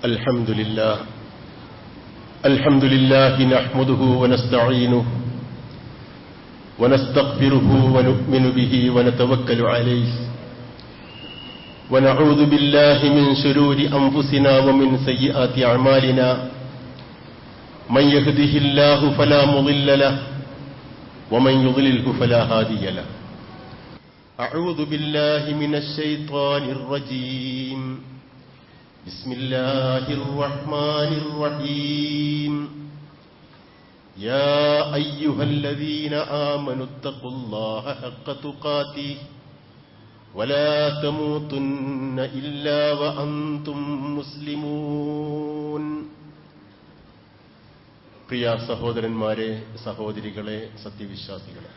الحمد لله نحمده ونستعينه ونستغفره ونؤمن به ونتوكل عليه ونعوذ بالله من شرور أنفسنا ومن سيئات أعمالنا من يهده الله فلا مضل له ومن يضلله فلا هادي له. أعوذ بالله من الشيطان الرجيم. بسم الله الرحمن الرحيم. يا أيها الذين آمنوا اتقوا الله حق تقاته ولا تموتن إلا وأنتم مسلمون. പ്രിയ സഹോദരന്മാരെ, സഹോദരികളെ, സത്യവിശ്വാസികളെ,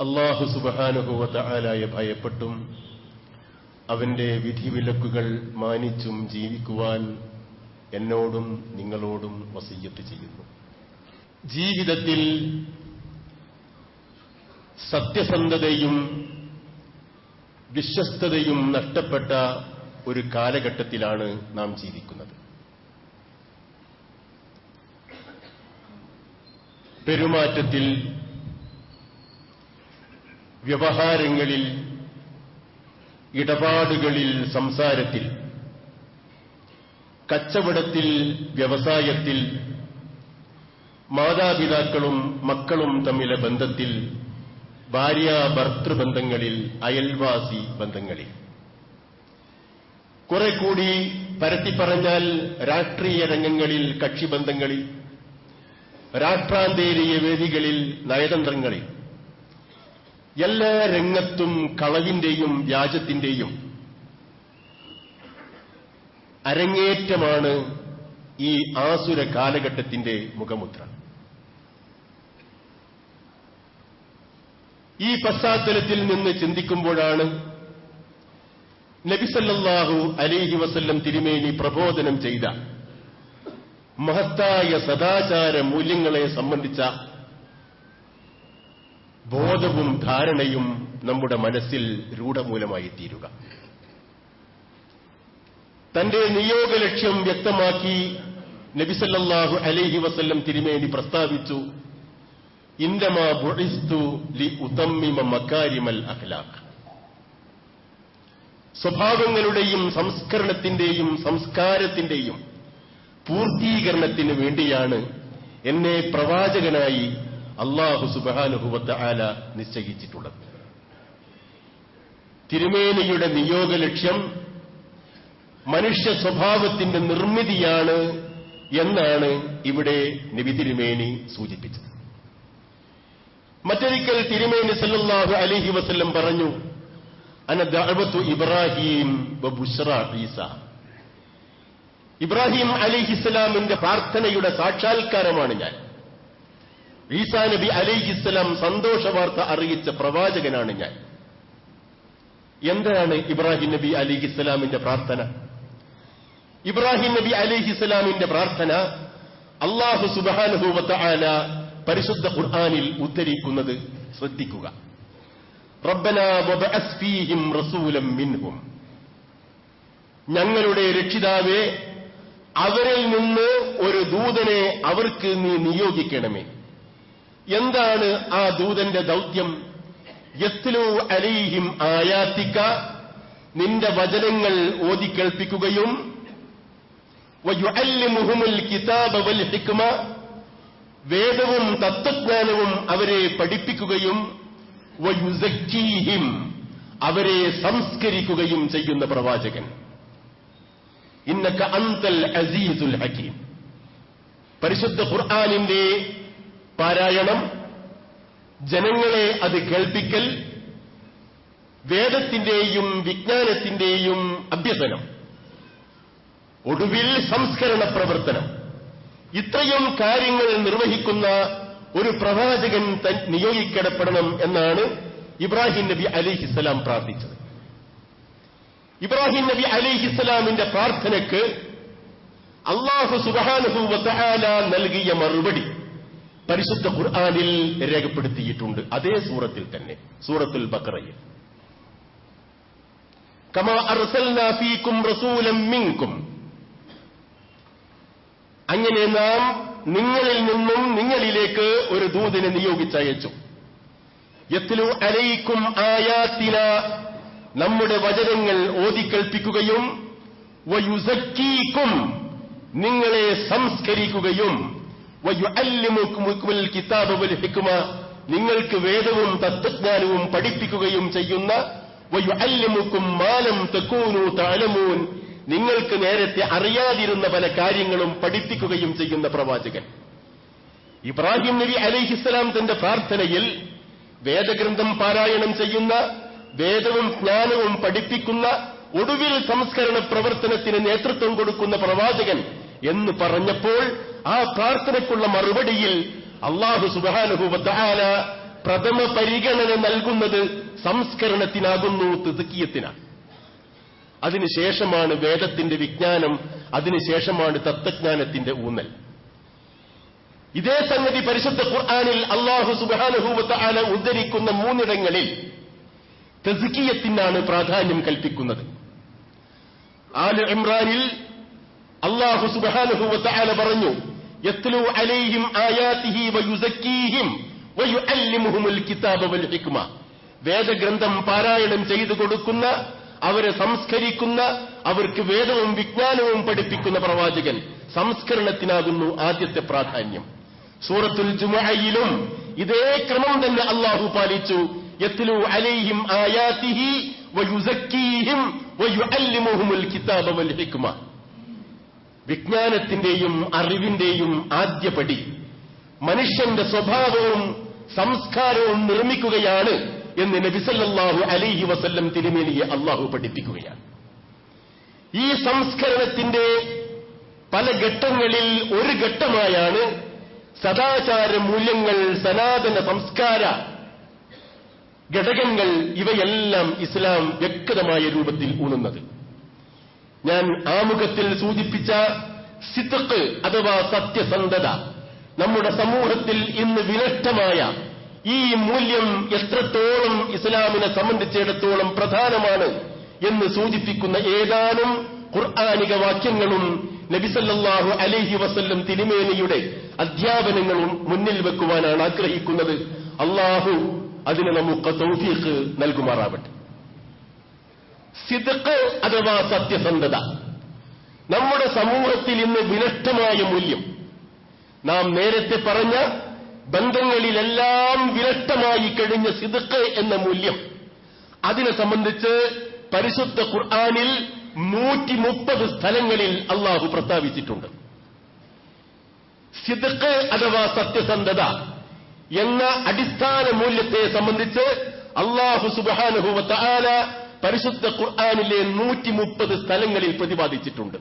അല്ലാഹു സുബ്ഹാനഹു വ തആലയെ ഭയപ്പെട്ടും അവന്റെ വിധിവിലക്കുകൾ മാനിച്ചും ജീവിക്കുവാൻ എന്നോടും നിങ്ങളോടും വസിയ്യത്ത് ചെയ്യുന്നു. ജീവിതത്തിൽ സത്യസന്ധതയും വിശ്വസ്തതയും നഷ്ടപ്പെട്ട ഒരു കാലഘട്ടത്തിലാണ് നാം ജീവിക്കുന്നത്. പെരുമാറ്റത്തിൽ, വ്യവഹാരങ്ങളിൽ, ഇടപാടുകളിൽ, സംസാരത്തിൽ, കച്ചവടത്തിൽ, വ്യവസായത്തിൽ, മാതാപിതാക്കളും മക്കളും തമ്മിലെ ബന്ധത്തിൽ, ഭാര്യ-ഭർത്തൃബന്ധങ്ങളിൽ, അയൽവാസി ബന്ധങ്ങളിൽ, കുറെ കൂടി പരത്തിപ്പറഞ്ഞാൽ രാഷ്ട്രീയ രംഗങ്ങളിൽ, കക്ഷിബന്ധങ്ങളിൽ, രാഷ്ട്രാന്തരീയ വേദികളിൽ, നയതന്ത്രങ്ങളിൽ, എല്ലാ രംഗത്തും കളവിന്റെയും വ്യാജത്തിന്റെയും അരങ്ങേറ്റമാണ് ഈ ആസുര കാലഘട്ടത്തിന്റെ മുഖമുദ്ര. ഈ പശ്ചാത്തലത്തിൽ നിന്ന് ചിന്തിക്കുമ്പോഴാണ് നബി സല്ലല്ലാഹു അലൈഹി വസല്ലം തിരുമേനി പ്രബോധനം ചെയ്ത മഹത്തായ സദാചാര മൂല്യങ്ങളെ സംബന്ധിച്ച ബോധവും ധാരണയും നമ്മുടെ മനസ്സിൽ രൂഢമൂലമായി തീരുക. തന്റെ നിയോഗ ലക്ഷ്യം വ്യക്തമാക്കി നബി സല്ലല്ലാഹു അലൈഹി വസല്ലം തിരുമേനി പ്രസ്താവിച്ചു, ഇന്നമാ ബുഇസ്തു ലിഉതമ്മിമ മകാരിമൽ അഖ്ലാഖ്. സ്വഭാവങ്ങളുടെയും സംസ്കരണത്തിന്റെയും സംസ്കാരത്തിന്റെയും പൂർത്തീകരണത്തിന് വേണ്ടിയാണ് എന്നെ പ്രവാചകനായി അല്ലാഹു സുബ്ഹാനഹു വ തആല നിശ്ചയിച്ചിട്ടുള്ളത്. തിരുമേനിയുടെ നിയോഗ ലക്ഷ്യം മനുഷ്യ സ്വഭാവത്തിന്റെ നിർമ്മിതിയാണ് എന്നാണ് ഇവിടെ നബി തിരുമേനി സൂചിപ്പിച്ചത്. മറ്റൊരിക്കൽ തിരുമേനി സല്ലല്ലാഹു അലൈഹി വസല്ലം പറഞ്ഞു, അന ദഅവതു ഇബ്രാഹിം വ ബുശ്റാ ഈസ. ഇബ്രാഹിം അലൈഹിസ്സലാമിന്റെ പ്രാർത്ഥനയുടെ സാക്ഷാത്കാരമാണ് ഞാൻ. ഈസാ നബി അലൈഹിസ്സലാം സന്തോഷവാർത്ത അറിയിച്ച പ്രവാചകനാണ് ഞാൻ. എന്താണ് ഇബ്രാഹിം നബി അലൈഹിസ്സലാമിന്റെ പ്രാർത്ഥന? ഇബ്രാഹിം നബി അലൈഹിസ്സലാമിന്റെ പ്രാർത്ഥന അല്ലാഹു സുബ്ഹാനഹു വ തആല പരിശുദ്ധ ഖുർആനിൽ ഉദ്ധരിക്കുന്നത് ശ്രദ്ധിക്കുക. റബ്ബനാ വബഅസ് ഫീഹിം റസൂലൻ മിൻഹും. ഞങ്ങളുടെ രക്ഷിതാവേ, അവരിൽ നിന്ന് ഒരു ദൂതനെ അവർക്ക് നീ നിയോഗിക്കണമേ. എന്താണ് ആ ദൂതന്റെ ദൗത്യം? യത്ലു അലൈഹിം ആയാതിക, നിന്റെ വചനങ്ങൾ ഓതിക്കേൾപ്പിക്കുകയും, വയുഅല്ലിമുഹുൽ കിതാബ വൽ ഹിക്മ, വേദവും തത്വജ്ഞാനവും അവരെ പഠിപ്പിക്കുകയും, വയുസക്കീഹിം, അവരെ സംസ്കരിക്കുകയും ചെയ്യുന്ന പ്രവാചകൻ. ഇന്നക അൻതൽ അസീസുൽ ഹകീം. പരിശുദ്ധ ഖുർആനിന്റെ പാരായണം, ജനങ്ങളെ അത് കേൾപ്പിക്കൽ, വേദത്തിന്റെയും വിജ്ഞാനത്തിന്റെയും അഭ്യസനം, ഒടുവിൽ സംസ്കരണ പ്രവർത്തനം, ഇത്രയും കാര്യങ്ങൾ നിർവഹിക്കുന്ന ഒരു പ്രവാചകൻ നിയോഗിക്കപ്പെടണം എന്നാണ് ഇബ്രാഹിം നബി അലൈഹിസ്സലാം പ്രാർത്ഥിച്ചത്. ഇബ്രാഹിം നബി അലൈഹിസ്സലാമിന്റെ പ്രാർത്ഥനയ്ക്ക് അല്ലാഹു സുബ്ഹാനഹു വ തആല നൽകിയ മറുപടി പരിശുദ്ധ ഖുർആനിൽ രേഖപ്പെടുത്തിയിട്ടുണ്ട്. അതേ സൂറത്തിൽ തന്നെ, സൂറത്തുൽ ബഖറയിൽ. കമാ അർസൽനാ ഫീകും റസൂലൻ മിൻകും അങ്ങനെ നാം നിങ്ങളിൽ നിന്നും നിങ്ങളിലേക്ക് ഒരു ദൂതനെ നിയോഗിച്ചയച്ചു. യത്ലു അലൈക്കും ആയാത്തിന, നമ്മുടെ വചനങ്ങൾ ഓതിക്കൽപ്പിക്കുകയും വയുസക്കീക്കും, നിങ്ങളെ സംസ്കരിക്കുകയും വയുഅല്ലിമുക്കുമുൽ കിതാബ വൽ ഹിക്മ, നിങ്ങൾക്ക് വേദവും തത്വജ്ഞാനവും പഠിപ്പിക്കുകയും ചെയ്യുന്ന വയുഅല്ലിമുക്കും മാ ലം തകൂനൂ തഅലമൂൻ, നിങ്ങൾക്ക് നേരത്തെ അറിയാതിരുന്ന പല കാര്യങ്ങളും പഠിപ്പിക്കുകയും ചെയ്യുന്ന പ്രവാചകൻ. ഇബ്രാഹിം നബി അലൈഹിസ്സലാം തന്റെ പ്രാർത്ഥനയിൽ വേദഗ്രന്ഥം പാരായണം ചെയ്യുന്ന, വേദവും ജ്ഞാനവും പഠിപ്പിക്കുന്ന, ഒടുവിൽ സംസ്കരണ പ്രവർത്തനത്തിന് നേതൃത്വം കൊടുക്കുന്ന പ്രവാചകൻ എന്ന് പറഞ്ഞപ്പോൾ ആ പ്രാർത്ഥനയ്ക്കുള്ള മറുപടിയിൽ അല്ലാഹു സുബ്ഹാനഹു വ തആല പ്രഥമ പരിഗണന നൽകുന്നത് സംസ്കരണത്തിനാകുന്നു, തസ്കിയത്തിനാണ്. അതിനുശേഷമാണ് വേദത്തിന്റെ വിജ്ഞാനം, അതിനുശേഷമാണ് തത്വജ്ഞാനത്തിന്റെ ഊന്നൽ. ഇതേ സംഗതി പരിശുദ്ധ ഖുർആനിൽ അല്ലാഹു സുബ്ഹാനഹു വ തആല ഉദ്ധരിക്കുന്ന 3 ഇടങ്ങളിൽ തസ്കിയത്തിനാണ് പ്രാധാന്യം കൽപ്പിക്കുന്നത്. ആല ഇംറാനിൽ അല്ലാഹു സുബ്ഹാനഹു വ തആല പറഞ്ഞു, യത്ലു അലൈഹിം ആയാതിഹി വയുസക്കീഹിം വയുഅല്ലിമുഹുൽ കിതാബ വൽ ഹിക്മ, വേദഗ്രന്ഥം പാരായണം ചെയ്തു കൊടുക്കുന്ന, അവരെ സംസ്കരിക്കുന്ന, അവർക്ക് വേദവും വിജ്ഞാനവും പഠിപ്പിക്കുന്ന പ്രവാചകൻ. സംസ്കരണത്തിനാകുന്നു ആദ്യത്തെ പ്രാധാന്യം. സൂറത്തുൽ ജുമുഅയിലും ഇതേ ക്രമം തന്നെ അല്ലാഹു പാലിച്ചു. യത്ലു അലൈഹിം ആയാതിഹി വയുസക്കീഹിം വയുഅല്ലിമുഹുൽ കിതാബ വൽ ഹിക്മ, വിജ്ഞാനത്തിന്റെയും അറിവിന്റെയും ആദ്യപടി മനുഷ്യന്റെ സ്വഭാവവും സംസ്കാരവും നിർമ്മിക്കുകയാണ് എന്ന് നബി സല്ലല്ലാഹു അലൈഹി വസല്ലം തിരുമേനിയെ അല്ലാഹു പഠിപ്പിക്കുകയാണ്. ഈ സംസ്കരണത്തിന്റെ പല ഘട്ടങ്ങളിൽ ഒരു ഘട്ടമായാണ് സദാചാര മൂല്യങ്ങൾ, സനാതന സംസ്കാര ഘടകങ്ങൾ, ഇവയെല്ലാം ഇസ്ലാം വ്യക്തമായ രൂപത്തിൽ ഊന്നുന്നത്. ഞാൻ ആമുഖത്തിൽ സൂചിപ്പിച്ച സിദ്ഖ് അഥവാ സത്യസന്ധത നമ്മുടെ സമൂഹത്തിൽ ഇന്ന് വിനഷ്ടമായ ഈ മൂല്യം എത്രത്തോളം ഇസ്ലാമിനെ സംബന്ധിച്ചിടത്തോളം പ്രധാനമാണ് എന്ന് സൂചിപ്പിക്കുന്ന ഏതാനും ഖുർആനിക വാക്യങ്ങളും നബി സല്ലല്ലാഹു അലൈഹി വസല്ലം തിരുമേനിയുടെ അധ്യാപനങ്ങളും മുന്നിൽ വെക്കുവാനാണ് ആഗ്രഹിക്കുന്നത്. അല്ലാഹു അതിന് നമുക്ക് തൗഫീഖ് നൽകുമാറാവട്ടെ. സിദ്ഖ് അഥവാ സത്യസന്ധത നമ്മുടെ സമൂഹത്തിൽ ഇന്ന് വിനഷ്ടമായ മൂല്യം. നാം നേരത്തെ പറഞ്ഞ ബന്ധങ്ങളിലെല്ലാം വിനഷ്ടമായി കഴിഞ്ഞ സിദ്ഖ് എന്ന മൂല്യം, അതിനെ സംബന്ധിച്ച് പരിശുദ്ധ ഖുർആനിൽ 130 സ്ഥലങ്ങളിൽ അല്ലാഹു പ്രസ്താവിച്ചിട്ടുണ്ട്. സിദ്ഖ് അഥവാ സത്യസന്ധത എന്ന അടിസ്ഥാന മൂല്യത്തെ സംബന്ധിച്ച് അല്ലാഹു സുബ്ഹാനഹു വ തആല പരിശുദ്ധ ഖുർആനിലെ 130 സ്ഥലങ്ങളിൽ പ്രതിപാദിച്ചിട്ടുണ്ട്.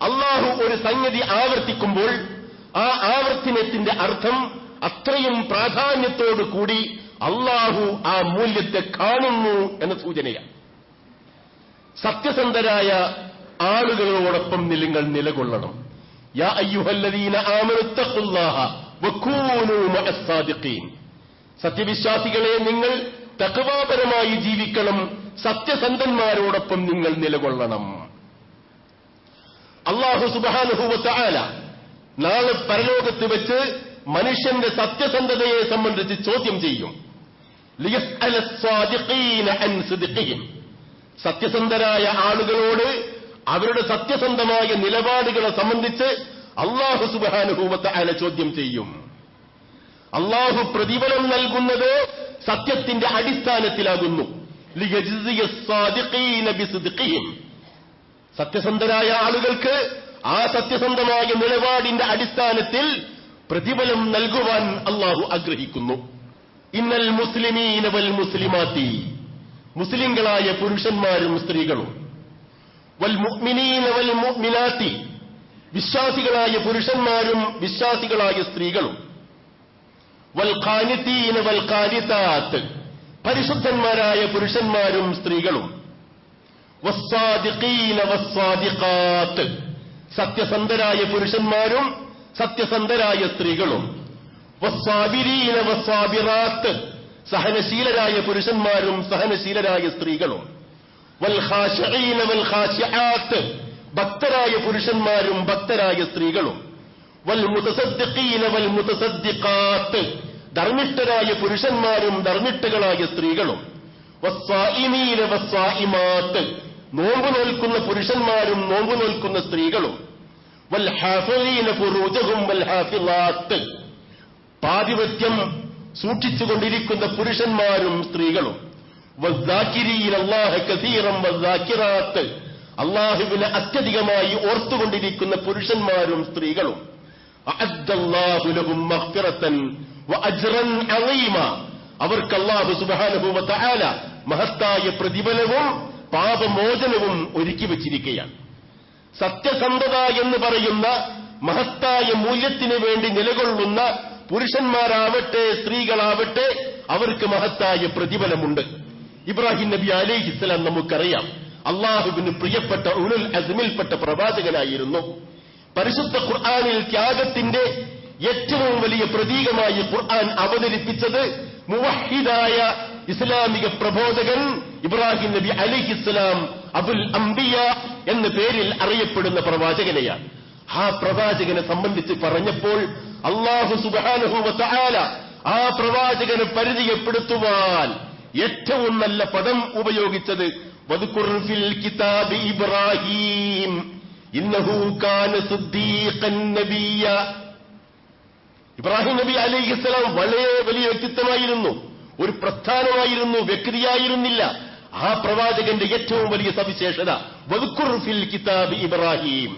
അല്ലാഹു ഒരു സംഗതി ആവർത്തിക്കുമ്പോൾ ആ ആവർത്തനത്തിന്റെ അർത്ഥം അത്രയും പ്രാധാന്യത്തോടു കൂടി അല്ലാഹു ആ മൂല്യത്തെ കാണുന്നു എന്ന സൂചനയാണ്. സത്യസന്ധരായ ആളുകളോടൊപ്പം നിങ്ങൾ നിലകൊള്ളണം. യാ അയ്യുഹല്ലദീന ആമനു തഖുല്ലാഹ വകൂനൂ മഅസ്സാദിഖീൻ, സത്യവിശ്വാസികളെ നിങ്ങൾ തഖ്വാപരമായി ജീവിക്കണം, സത്യസന്ധന്മാരോടൊപ്പം നിങ്ങൾ നിലകൊള്ളണം. അല്ലാഹു സുബ്ഹാനഹു വ തആല നാളെ പരലോകത്ത് വെച്ച് മനുഷ്യന്റെ സത്യസന്ധതയെ സംബന്ധിച്ച് ചോദ്യം ചെയ്യും. ലിയസ്അല സ്വാദിഖീന അൻ സിദ്ഖിഹിം, സത്യസന്ധരായ ആളുകളോട് അവരുടെ സത്യസന്ധമായ നിലപാടുകളെ സംബന്ധിച്ച് അല്ലാഹു സുബ്ഹാനഹു വ തആല ചോദ്യം ചെയ്യും. അല്ലാഹു പ്രതിഫലം നൽകുന്നത് സത്യത്തിന്റെ അടിസ്ഥാനത്തിലാകുന്നു. ലിയജ്സിയ സ്വാദിഖീന ബിസിദ്ഖിഹിം, സത്യസന്ധരായ ആളുകൾക്ക് ആ സത്യസന്ധമായ നിലപാടിന്റെ അടിസ്ഥാനത്തിൽ പ്രതിഫലം നൽകുവാൻ അല്ലാഹു ആഗ്രഹിക്കുന്നു. ഇന്നൽ മുസ്ലിമീന വൽ മുസ്ലിമാത്തി, മുസ്ലിങ്ങളായ പുരുഷന്മാരും സ്ത്രീകളും, വൽ മുഅ്മിനീന വൽ മുഅ്മിനാത്തി, വിശ്വാസികളായ പുരുഷന്മാരും വിശ്വാസികളായ സ്ത്രീകളും, വൽ ഖാനിതീന വൽ ഖാനിതാത്ത്, പരിശുദ്ധന്മാരായ പുരുഷന്മാരും സ്ത്രീകളും, വസ്സാദിഖീന വസ്സാദിഖാത്ത്, സത്യസന്ധരായ പുരുഷന്മാരും സത്യസന്ധരായ സ്ത്രീകളും, വസ്സാബിരീന വസ്സാബിറാത്ത്, സഹനശീലരായ പുരുഷന്മാരും സഹനശീലരായ സ്ത്രീകളും, വൽ ഖാശിഈന വൽ ഖാശിആത്ത്, ഭക്തരായ പുരുഷന്മാരും ഭക്തരായ സ്ത്രീകളും, വൽ മുതസദ്ദിഖീന വൽ മുതസദ്ദിഖാത്ത്, ധർമ്മിഷ്ഠരായ പുരുഷന്മാരും ധർമ്മിഷ്ഠകളായ സ്ത്രീകളും, വസ്സായിമീന വസ്സായിമാത്ത്, നോമ്പ് നോൽക്കുന്ന പുരുഷന്മാരും നോമ്പ് നോൽക്കുന്ന സ്ത്രീകളും, വൽ ഹാഫിളീന ഫുറൂജഹും വൽ ഹാഫിളാത്ത്, പാതിവ്യത്യം സൂക്ഷിച്ചുകൊണ്ടിരിക്കുന്ന പുരുഷന്മാരും സ്ത്രീകളും, വസ്സാകിരീന അല്ലാഹ കസീറൻ വസ്സാകിറാത്ത്, അല്ലാഹുവിനെ അത്യധികമായി ഓർത്തുകൊണ്ടിരിക്കുന്ന പുരുഷന്മാരും സ്ത്രീകളും, അഅദ്ദല്ലാഹു ലഹും മഗ്ഫിറതൻ വഅജ്റൻ അളീമ, അവർക്ക് അല്ലാഹു സുബ്ഹാനഹു വ തആല മഹത്തായ പ്രതിഫലവും പാപമോചനവും ഒരുക്കി വച്ചിരിക്കുകയാണ്. സത്യസന്ധത എന്ന് പറയുന്ന മഹത്തായ മൂല്യത്തിന് വേണ്ടി നിലകൊള്ളുന്ന പുരുഷന്മാരാവട്ടെ സ്ത്രീകളാവട്ടെ അവർക്ക് മഹത്തായ പ്രതിഫലമുണ്ട്. ഇബ്രാഹിം നബി അലൈഹിസ്സലാം നമുക്കറിയാം, അള്ളാഹുവിന് പ്രിയപ്പെട്ട ഉലുൽ അസ്മിൽപ്പെട്ട പ്രവാചകനായിരുന്നു. പരിശുദ്ധ ഖുർആനിൽ ത്യാഗത്തിന്റെ ഏറ്റവും വലിയ പ്രതീകമായി ഖുർആൻ അവതരിപ്പിച്ചത് മുവഹിദായ ഇസ്ലാമിക പ്രബോധകൻ ഇബ്രാഹിം നബി അലൈഹിസ്സലാം അബുൽ അംബിയ എന്ന പേരിൽ അറിയപ്പെടുന്ന പ്രവാചകനെയാണ്. ആ പ്രവാചകനെ സംബന്ധിച്ച് പറഞ്ഞപ്പോൾ അല്ലാഹു സുബ്ഹാനഹു വ തആല ആ പ്രവാചകനെ പരിചയപ്പെടുത്തുവാൻ ഏറ്റവും നല്ല പദം ഉപയോഗിച്ചത് വദ്കുർ ഫിൽ കിതാബി ഇബ്രാഹിം ഇന്നഹു കാന സിദ്ദീഖൻ നബിയ. ഇബ്രാഹിം നബി അലൈഹിസ്സലാം വളരെ വലിയ വ്യക്തിത്വമായിരുന്നു, ഒരു പ്രസ്ഥാനമായിരുന്നു, വ്യക്തിയായിരുന്നില്ല. ആ പ്രവാചകന്റെ ഏറ്റവും വലിയ സവിശേഷത വദ്കുർ ഫിൽ കിതാബി ഇബ്രാഹിം,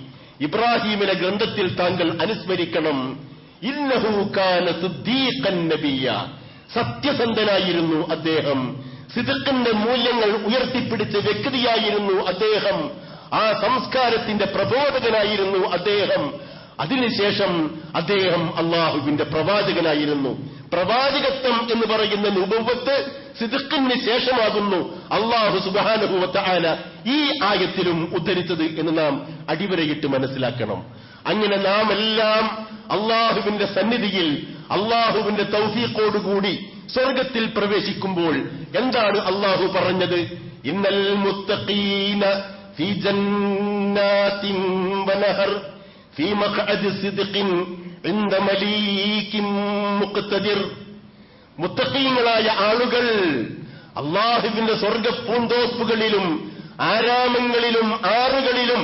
ഇബ്രാഹിമിനെ ഗ്രന്ഥത്തിൽ താങ്കൾ അനുസ്മരിക്കണം. ഇന്നഹു കാന സിദ്ദീഖൻ നബിയ, സത്യസന്ധനായിരുന്നു അദ്ദേഹം, സിദ്ഖിന്റെ മൂല്യങ്ങൾ ഉയർത്തിപ്പിടിച്ച വ്യക്തിയായിരുന്നു അദ്ദേഹം, ആ സംസ്കാരത്തിന്റെ പ്രബോധകനായിരുന്നു അദ്ദേഹം. അതിനുശേഷം അദ്ദേഹം അള്ളാഹുവിന്റെ പ്രവാചകനായിരുന്നു. പ്രവാചകത്വം എന്ന് പറയുന്ന നുബുവ്വത്ത് സിദ്ഖിന് ശേഷമാകുന്നു അള്ളാഹു സുബ്ഹാനഹു വ തആല ഈ ആയത്തിലും ഉദ്ധരിച്ചത് എന്ന് നാം അടിവരയിട്ട് മനസ്സിലാക്കണം. അങ്ങനെ നാം എല്ലാം അള്ളാഹുവിന്റെ സന്നിധിയിൽ അള്ളാഹുവിന്റെ തൗഫീഖോടുകൂടി സ്വർഗത്തിൽ പ്രവേശിക്കുമ്പോൾ എന്താണ് അള്ളാഹു പറഞ്ഞത്? ഇന്നൽ മുത്തഖീന ഫീ ജന്നാത്തിൻ വനഹർ ഫീ മഖഅദി സിദ്ഖിൻ ഇൻദ മലീകിൻ മുഖ്തദിർ. മുത്തഖീങ്ങളായ ആളുകൾ അള്ളാഹുവിന്റെ സ്വർഗപ്പൂന്തോപ്പുകളിലും ആരാമങ്ങളിലും ആറുകളിലും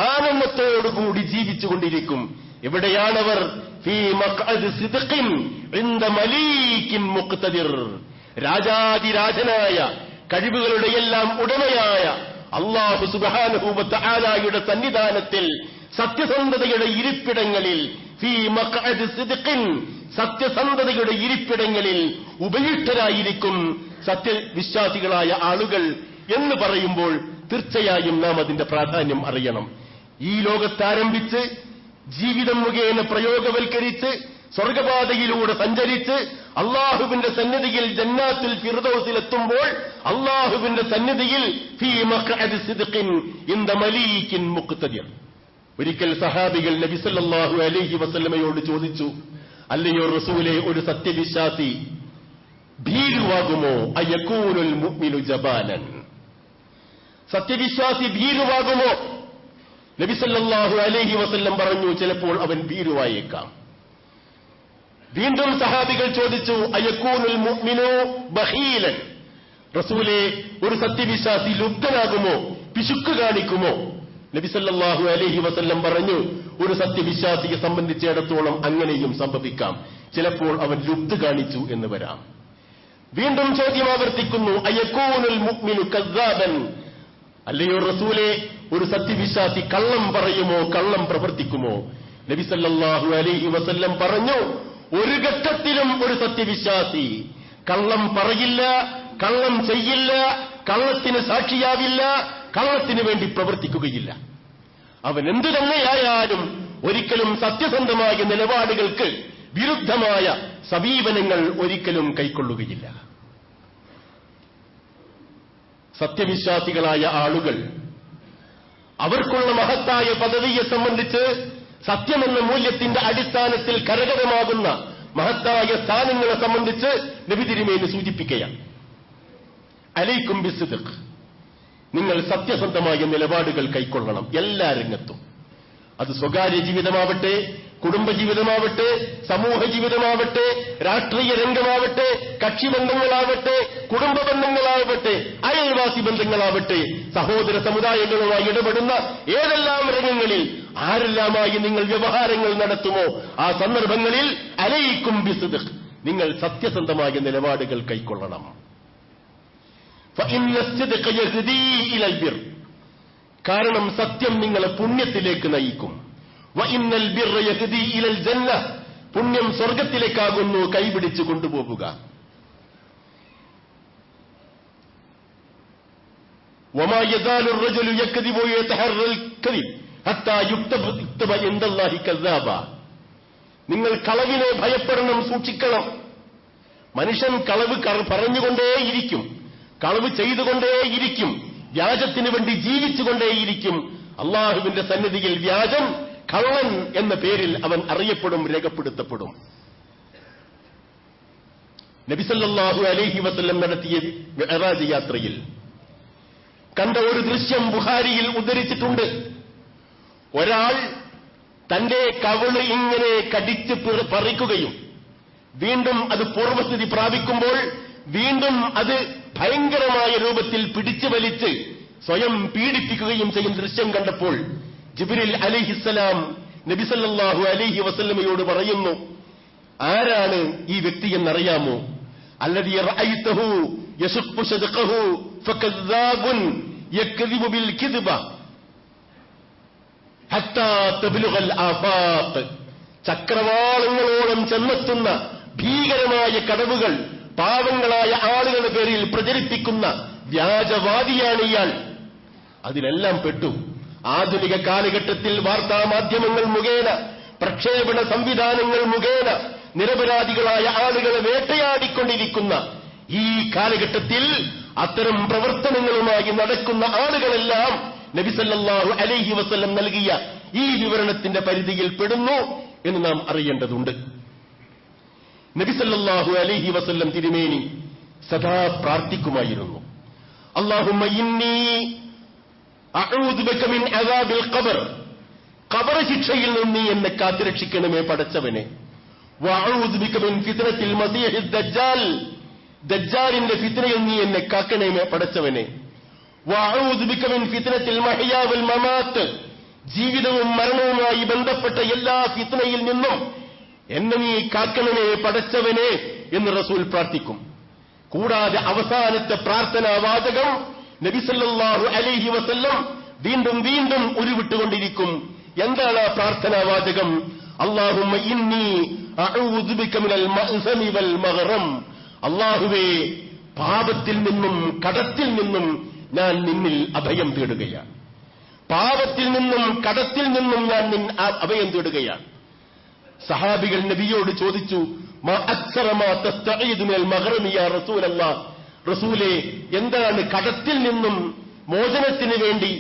ആനന്ദത്തോടുകൂടി ജീവിച്ചുകൊണ്ടിരിക്കും. എവിടെയാണവർ? ഫീ മഖഅദി സിദ്ഖിൻ ഇൻദ മലീകിൻ മുഖ്തദിർ, രാജാതിരാജനായ കഴിവുകളുടെ എല്ലാം ഉടമയായ അല്ലാഹു സുബ്ഹാനഹു വ തആലയുടെ സന്നിധാനത്തിൽ സത്യസന്ധതയുടെ ഇരിപ്പിടങ്ങളിൽ, ഫീ മഖഅദി സിദ്ഖിൻ, സത്യസന്ധതയുടെ ഇരിപ്പിടങ്ങളിൽ ഉപയുക്തരായിരിക്കും സത്യവിശ്വാസികളായ ആളുകൾ എന്ന് പറയുമ്പോൾ തീർച്ചയായും നാം അതിന്റെ പ്രാധാന്യം അറിയണം. ഈ ലോകത്താരംഭിച്ച് ജീവിതം മുഖേന പ്രയോഗവൽക്കരിച്ച് സ്വർഗപാതയിലൂടെ സഞ്ചരിച്ച് അള്ളാഹുവിന്റെ സന്നിധിയിൽ ജന്നാത്തുൽ ഫിർദൗസിലെത്തുമ്പോൾ അള്ളാഹുവിന്റെ സന്നിധിയിൽ ഫീ മഖഅദി സിദ്ഖിൻ ഇൻദ മലീകിൻ മുഖ്തദിർ. ഒരിക്കൽ സഹാബികൾ നബി സല്ലല്ലാഹു അലൈഹി വസല്ലമയോട് ചോദിച്ചു, അല്ലയോ റസൂലേ, ഒരു സത്യവിശ്വാസി ഭീരുവാകുമോ? അയകൂനുൽ മുഅ്മിനു ജബാനൻ, സത്യവിശ്വാസി ഭീരുവാകുമോ? നബി സല്ലല്ലാഹു അലൈഹി വസല്ലം പറഞ്ഞു, ചിലപ്പോൾ അവൻ ഭീരുവായേക്കാം. വീണ്ടും സഹാബികൾ ചോദിച്ചു, അയകൂനുൽ മുഅ്മിനു ബഖീലൻ, റസൂലേ, ഒരു സത്യവിശ്വാസി ലുബ്ധനാകുമോ, പിശുക്ക് കാണിക്കുമോ? നബി സല്ലല്ലാഹു അലൈഹി വസല്ലം പറഞ്ഞു, ഒരു സത്യവിശ്വാസിയെ സംബന്ധിച്ചിടത്തോളം അങ്ങനെയും സംഭവിക്കാം, ചിലപ്പോൾ അവൻ ലുബ്ധ കാണിച്ചു എന്ന് വരാം. വീണ്ടും ചോദ്യം ആവർത്തിക്കുന്നു, അയകൂനുൽ മുഅ്മിനു കസ്സാബൻ, അല്ലയോ റസൂലേ, ഒരു സത്യവിശ്വാസി കള്ളം പറയുമോ, കള്ളം പ്രവർത്തിക്കുമോ? നബി സല്ലല്ലാഹു അലൈഹി വസല്ലം പറഞ്ഞു, ഒരു ഘട്ടത്തിലും ഒരു സത്യവിശ്വാസി കള്ളം പറയില്ല, കള്ളം ചെയ്യില്ല, കള്ളത്തിന് സാക്ഷിയാവില്ല, കള്ളത്തിന് വേണ്ടി പ്രവർത്തിക്കുകയില്ല. അവൻ എന്തു തന്നെയായാലും ഒരിക്കലും സത്യസന്ധമായ നിലപാടുകൾക്ക് വിരുദ്ധമായ സമീപനങ്ങൾ ഒരിക്കലും കൈക്കൊള്ളുകയില്ല. സത്യവിശ്വാസികളായ ആളുകൾ അവർക്കുള്ള മഹത്തായ പദവിയെ സംബന്ധിച്ച് സത്യമെന്ന മൂല്യത്തിന്റെ അടിസ്ഥാനത്തിൽ കരകരമാകുന്ന മഹത്തായ സ്ഥാനങ്ങളെ സംബന്ധിച്ച് നബി തിരുമേനി സൂചിപ്പിക്കുകയാണ്. അലൈക്കും ബിസ്ദിഖ്, നിങ്ങൾ സത്യസന്ധമായ നിലപാടുകൾ കൈക്കൊള്ളണം എല്ലാ രംഗത്തും. അത് സ്വകാര്യ ജീവിതമാവട്ടെ, കുടുംബജീവിതമാവട്ടെ, സമൂഹ ജീവിതമാവട്ടെ, രാഷ്ട്രീയ രംഗമാവട്ടെ, കക്ഷിബന്ധങ്ങളാവട്ടെ, കുടുംബ ബന്ധങ്ങളാവട്ടെ, അയൽവാസി ബന്ധങ്ങളാവട്ടെ, സഹോദര സമുദായങ്ങളുമായി ഇടപെടുന്ന ഏതെല്ലാം രംഗങ്ങളിൽ ആരെല്ലാമായി നിങ്ങൾ വ്യവഹാരങ്ങൾ നടത്തുമോ ആ സന്ദർഭങ്ങളിൽ അലൈക്കും ബിസിദ്ഖ്, നിങ്ങൾ സത്യസന്ധമായ നിലപാടുകൾ കൈക്കൊള്ളണം. ഫഇന്ന സിദ്ഖ യഹ്ദീ ഇലൽ ബിർ, കാരണം സത്യം നിങ്ങളെ പുണ്യത്തിലേക്ക് നയിക്കും. വഇന്നൽ ബിർറ യഹ്ദീ ഇലൽ ജന്ന, പുണ്യം സ്വർഗത്തിലേക്കാകുന്നു കൈപിടിച്ചു കൊണ്ടുപോകുക. വമാ യസാലു റജുലു യക്ദിബു യതഹറൽ കദിബ് ഹത്താ യുക്തബ ഇൻദല്ലാഹി കദ്ദാബ, നിങ്ങൾ കളവിനെ ഭയപ്പെടണം, സൂക്ഷിക്കണം. മനുഷ്യൻ കളവ് പറഞ്ഞുകൊണ്ടേയിരിക്കും, കളവ് ചെയ്തുകൊണ്ടേയിരിക്കും, വ്യാജത്തിന് വേണ്ടി ജീവിച്ചുകൊണ്ടേയിരിക്കും. അള്ളാഹുവിന്റെ സന്നിധിയിൽ വ്യാജൻ, കള്ളൻ എന്ന പേരിൽ അവൻ അറിയപ്പെടും, രേഖപ്പെടുത്തപ്പെടും. നബി സല്ലല്ലാഹു അലൈഹി വസല്ലം നടത്തിയ മിഅ്റാജ് യാത്രയിൽ കണ്ട ഒരു ദൃശ്യം ബുഖാരിയിൽ ഉദ്ധരിച്ചിട്ടുണ്ട്. ഒരാൾ തന്റെ കവിള് ഇങ്ങനെ കടിച്ച് പറിക്കുകയും വീണ്ടും അത് പൂർവ്വസ്ഥിതി പ്രാപിക്കുമ്പോൾ വീണ്ടും അത് ഭയങ്കരമായ രൂപത്തിൽ പിടിച്ചു വലിച്ച് സ്വയം പീഡിപ്പിക്കുകയും ചെയ്യുന്ന ദൃശ്യം കണ്ടപ്പോൾ ജിബ്രീൽ അലൈഹിസ്സലാം നബി സല്ലല്ലാഹു അലൈഹി വസല്ലമയോട് പറയുന്നു, ആരാണ് ഈ വ്യക്തി എന്നറിയാമോ? അല്ലദീ റഅയ്തഹു യശഖു ശദഖഹു ഫകദ്ദാബുൻ യക്ദിബു ബിൽ കിദ്ബ ഹത്താ തബ്ലുഗൽ ആഫാഖ്, ചക്രവാളങ്ങളോളം ചെന്നെത്തുന്ന ഭീകരമായ കടവുകൾ പാവങ്ങളായ ആളുകളുടെ പേരിൽ പ്രചരിപ്പിക്കുന്ന വ്യാജവാദിയാണ് ഇയാൾ. അതിലെല്ലാം പെട്ടു. ആധുനിക കാലഘട്ടത്തിൽ വാർത്താമാധ്യമങ്ങൾ മുഖേന, പ്രക്ഷേപണ സംവിധാനങ്ങൾ മുഖേന നിരപരാധികളായ ആളുകളെ വേട്ടയാടിക്കൊണ്ടിരിക്കുന്ന ഈ കാലഘട്ടത്തിൽ അത്തരം പ്രവർത്തനങ്ങളുമായി നടക്കുന്ന ആളുകളെല്ലാം നബി സല്ലല്ലാഹു അലൈഹി വസല്ലം നൽകിയ ഈ വിവരണത്തിന്റെ പരിധിയിൽ പെടുന്നു എന്ന് നാം അറിയേണ്ടതുണ്ട്. നബി സല്ലല്ലാഹു അലൈഹി വസല്ലം തിരുമേനി സദാ പ്രാർത്ഥിക്കുമായിരുന്നു, അല്ലാഹുമ്മ ഇന്നി അഊദു ബിക മിൻ അദാബിൽ ഖബർ, ഖബർ ശിക്ഷയിൽ നിന്ന് നീ എന്നെ കാത്തുരക്ഷിക്കണമേ പടച്ചവനെ. വഅഊദു ബിക മിൻ ഫിത്നത്തിൽ മസീഹിദ് ദജ്ജാൽ, ദജ്ജാലിന്റെ ഫിത്നയിൽ നീ എന്നെ കാക്കണമേ പടച്ചവനെ. വഅഊദു ബിക മിൻ ഫിത്നത്തിൽ മഹ്യാ വൽ മമാത്ത്, ജീവിതവും മരണവുമായി ബന്ധപ്പെട്ട എല്ലാ ഫിത്നയിൽ നിന്നും എന്നെ നീ കാക്കണമേ പടച്ചവനെ എന്ന് റസൂൽ പ്രാർത്ഥിക്കും. കൂടാതെ അവസാനത്തെ പ്രാർത്ഥനാ വാചകം നബി സല്ലല്ലാഹു അലൈഹി വസല്ലം വീണ്ടും വീണ്ടും ഉരുവിട്ടുകൊണ്ടിരിക്കും. എന്താണ് ആ പ്രാർത്ഥനാ വാചകം? അല്ലാഹുമ്മ ഇന്നി അഊദു ബിക മിനൽ മഅ്സമി വൽ മഗ്റം, അല്ലാഹുവേ പാപത്തിൽ നിന്നും കടത്തിൽ നിന്നും ഞാൻ നിന്നിൽ അഭയം തേടുകയാണ്. പാപത്തിൽ നിന്നും കടത്തിൽ നിന്നും ഞാൻ അഭയം തേടുകയാണ്. സഹാബികൾ നബിയോട് ചോദിച്ചു, മാ അക്സറ മാ തസ്തഈദു മിനൽ മഗ്റമി യാ റസൂലല്ലാഹ്, റസൂലേ എന്താണ് കടത്തിൽ നിന്നും മോചനത്തിന് വേണ്ടി